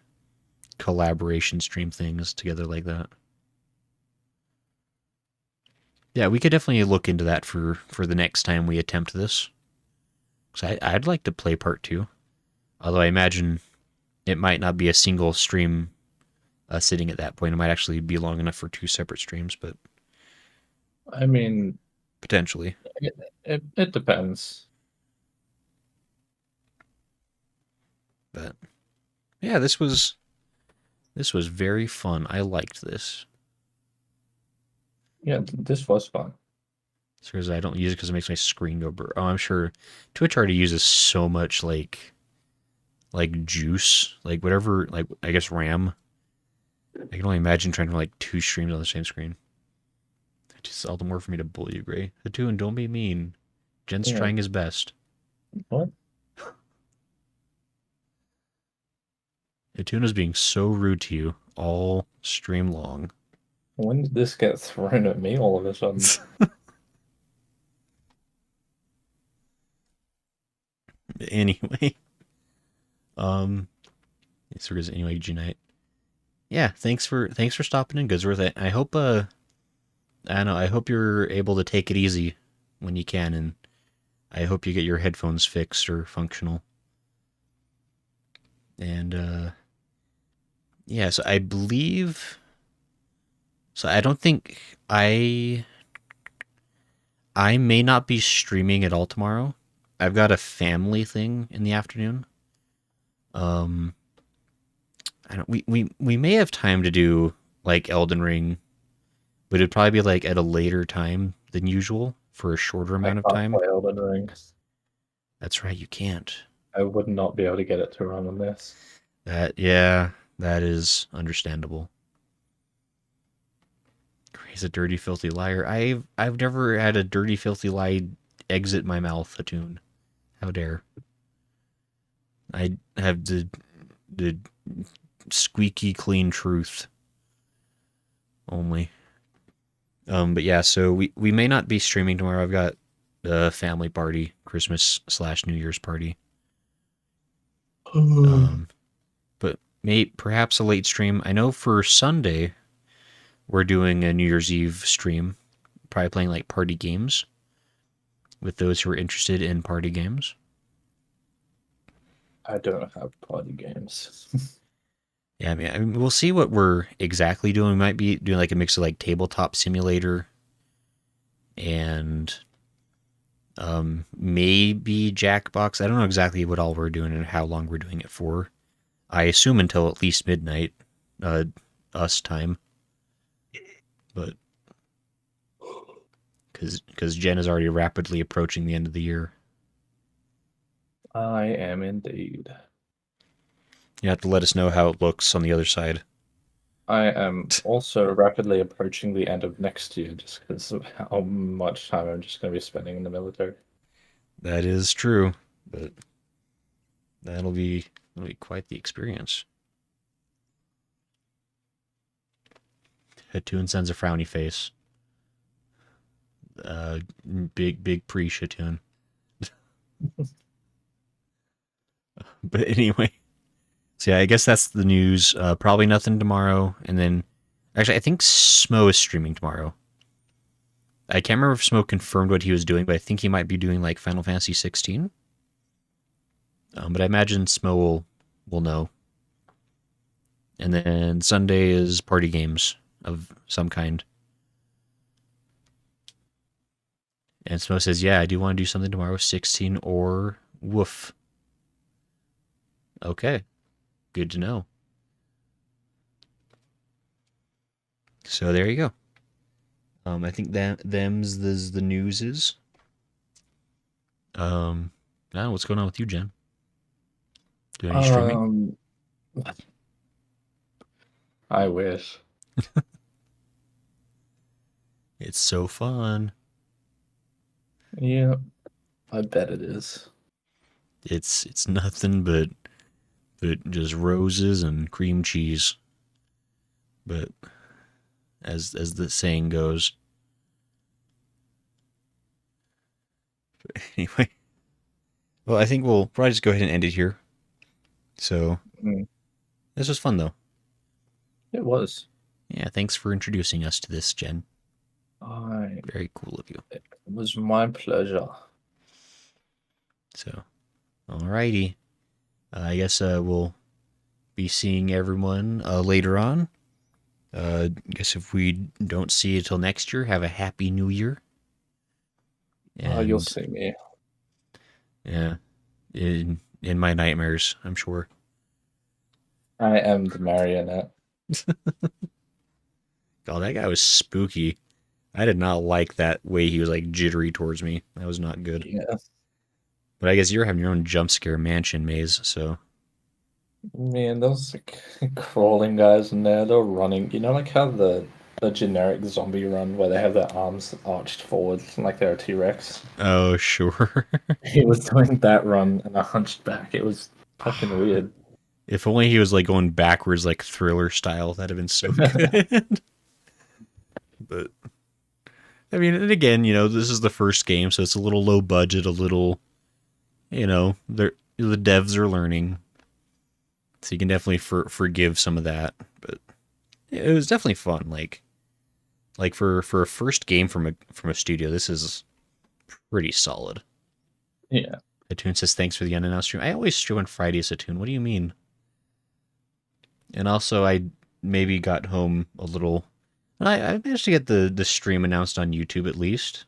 collaboration stream things together like that. Yeah, we could definitely look into that for the next time we attempt this. Because I'd like to play part two. Although I imagine it might not be a single stream sitting at that point. It might actually be long enough for two separate streams, but I mean, potentially. it depends. But yeah, this was very fun. I liked this. Yeah, this was fun. Because I don't use it because it makes my screen go blur. Oh, I'm sure Twitch already uses so much like juice, like whatever, like I guess RAM. I can only imagine trying to like two streams on the same screen. It's just all the more for me to bully you, Gray. Hatoon, don't be mean. Jen's Yeah. trying his best. What? Hatoon is being so rude to you all stream long. When did this get thrown at me all of a sudden? Anyway, so is anyway, G-Night. Yeah, thanks for stopping in, Goodsworth. I hope I don't know, I hope you're able to take it easy when you can, and I hope you get your headphones fixed or functional. And yeah, so I believe, so I don't think I may not be streaming at all tomorrow. I've got a family thing in the afternoon. I don't. We may have time to do like Elden Ring, but it'd probably be like at a later time than usual for a shorter I amount of can't time. play Elden Ring. That's right, you can't. I would not be able to get it to run on this. Yeah, that is understandable. He's a dirty, filthy liar. I've never had a dirty, filthy lie exit my mouth, Hatoon. How dare. I have the squeaky clean truth only. But yeah, so we may not be streaming tomorrow. I've got a family party, Christmas/New Year's party. But perhaps a late stream. I know for Sunday we're doing a New Year's Eve stream, probably playing like party games with those who are interested in party games. I don't have party games. Yeah, I mean, we'll see what we're exactly doing. We might be doing like a mix of like tabletop simulator and maybe Jackbox. I don't know exactly what all we're doing and how long we're doing it for. I assume until at least midnight, us time. But because Jen is already rapidly approaching the end of the year. I am indeed. You have to let us know how it looks on the other side. I am also rapidly approaching the end of next year just because of how much time I'm just going to be spending in the military. That is true, but that'll be quite the experience. Hatoon sends a frowny face. Big pre-Hatoon. But anyway, so yeah, I guess that's the news. Probably nothing tomorrow, and then actually, I think Smo is streaming tomorrow. I can't remember if Smo confirmed what he was doing, but I think he might be doing like Final Fantasy 16. But I imagine Smo will know. And then Sunday is party games of some kind. And Smo says, yeah, I do want to do something tomorrow, 16 or woof. Okay, good to know. So there you go. I think them's the news is. I don't know what's going on with you, Jen. Do any streaming? Um, I wish. It's so fun. Yeah, I bet it is. It's nothing but just roses and cream cheese. But as the saying goes. But anyway, well, I think we'll probably just go ahead and end it here. So Mm, this was fun though. it was. Yeah, thanks for introducing us to this, Jen. I. Very cool of you. It was my pleasure. So, alrighty. I guess we'll be seeing everyone later on. I guess if we don't see you till next year, have a happy new year. You'll And see me. yeah, in my nightmares, I'm sure. I am the marionette. God, that guy was spooky. I did not like that way he was like jittery towards me. That was not good. Yeah. But I guess you're having your own jump scare mansion maze, so Man, those like, crawling guys in there, they're running. You know, like how the generic zombie run where they have their arms arched forwards like they're a T-Rex. oh sure. He was doing that run and I hunched back. It was fucking weird. If only he was like going backwards like Thriller style, that'd have been so good. But I mean, and again, this is the first game, so it's a little low budget, a little, the devs are learning, so you can definitely forgive some of that. But it was definitely fun. Like for a first game from a studio, this is pretty solid. Yeah. Atune says thanks for the unannounced stream. I always stream on Fridays, Atune. What do you mean? And also, I maybe got home a little. I managed to get the stream announced on YouTube at least.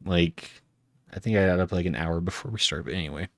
Like, I think I got up like an hour before we started. But anyway,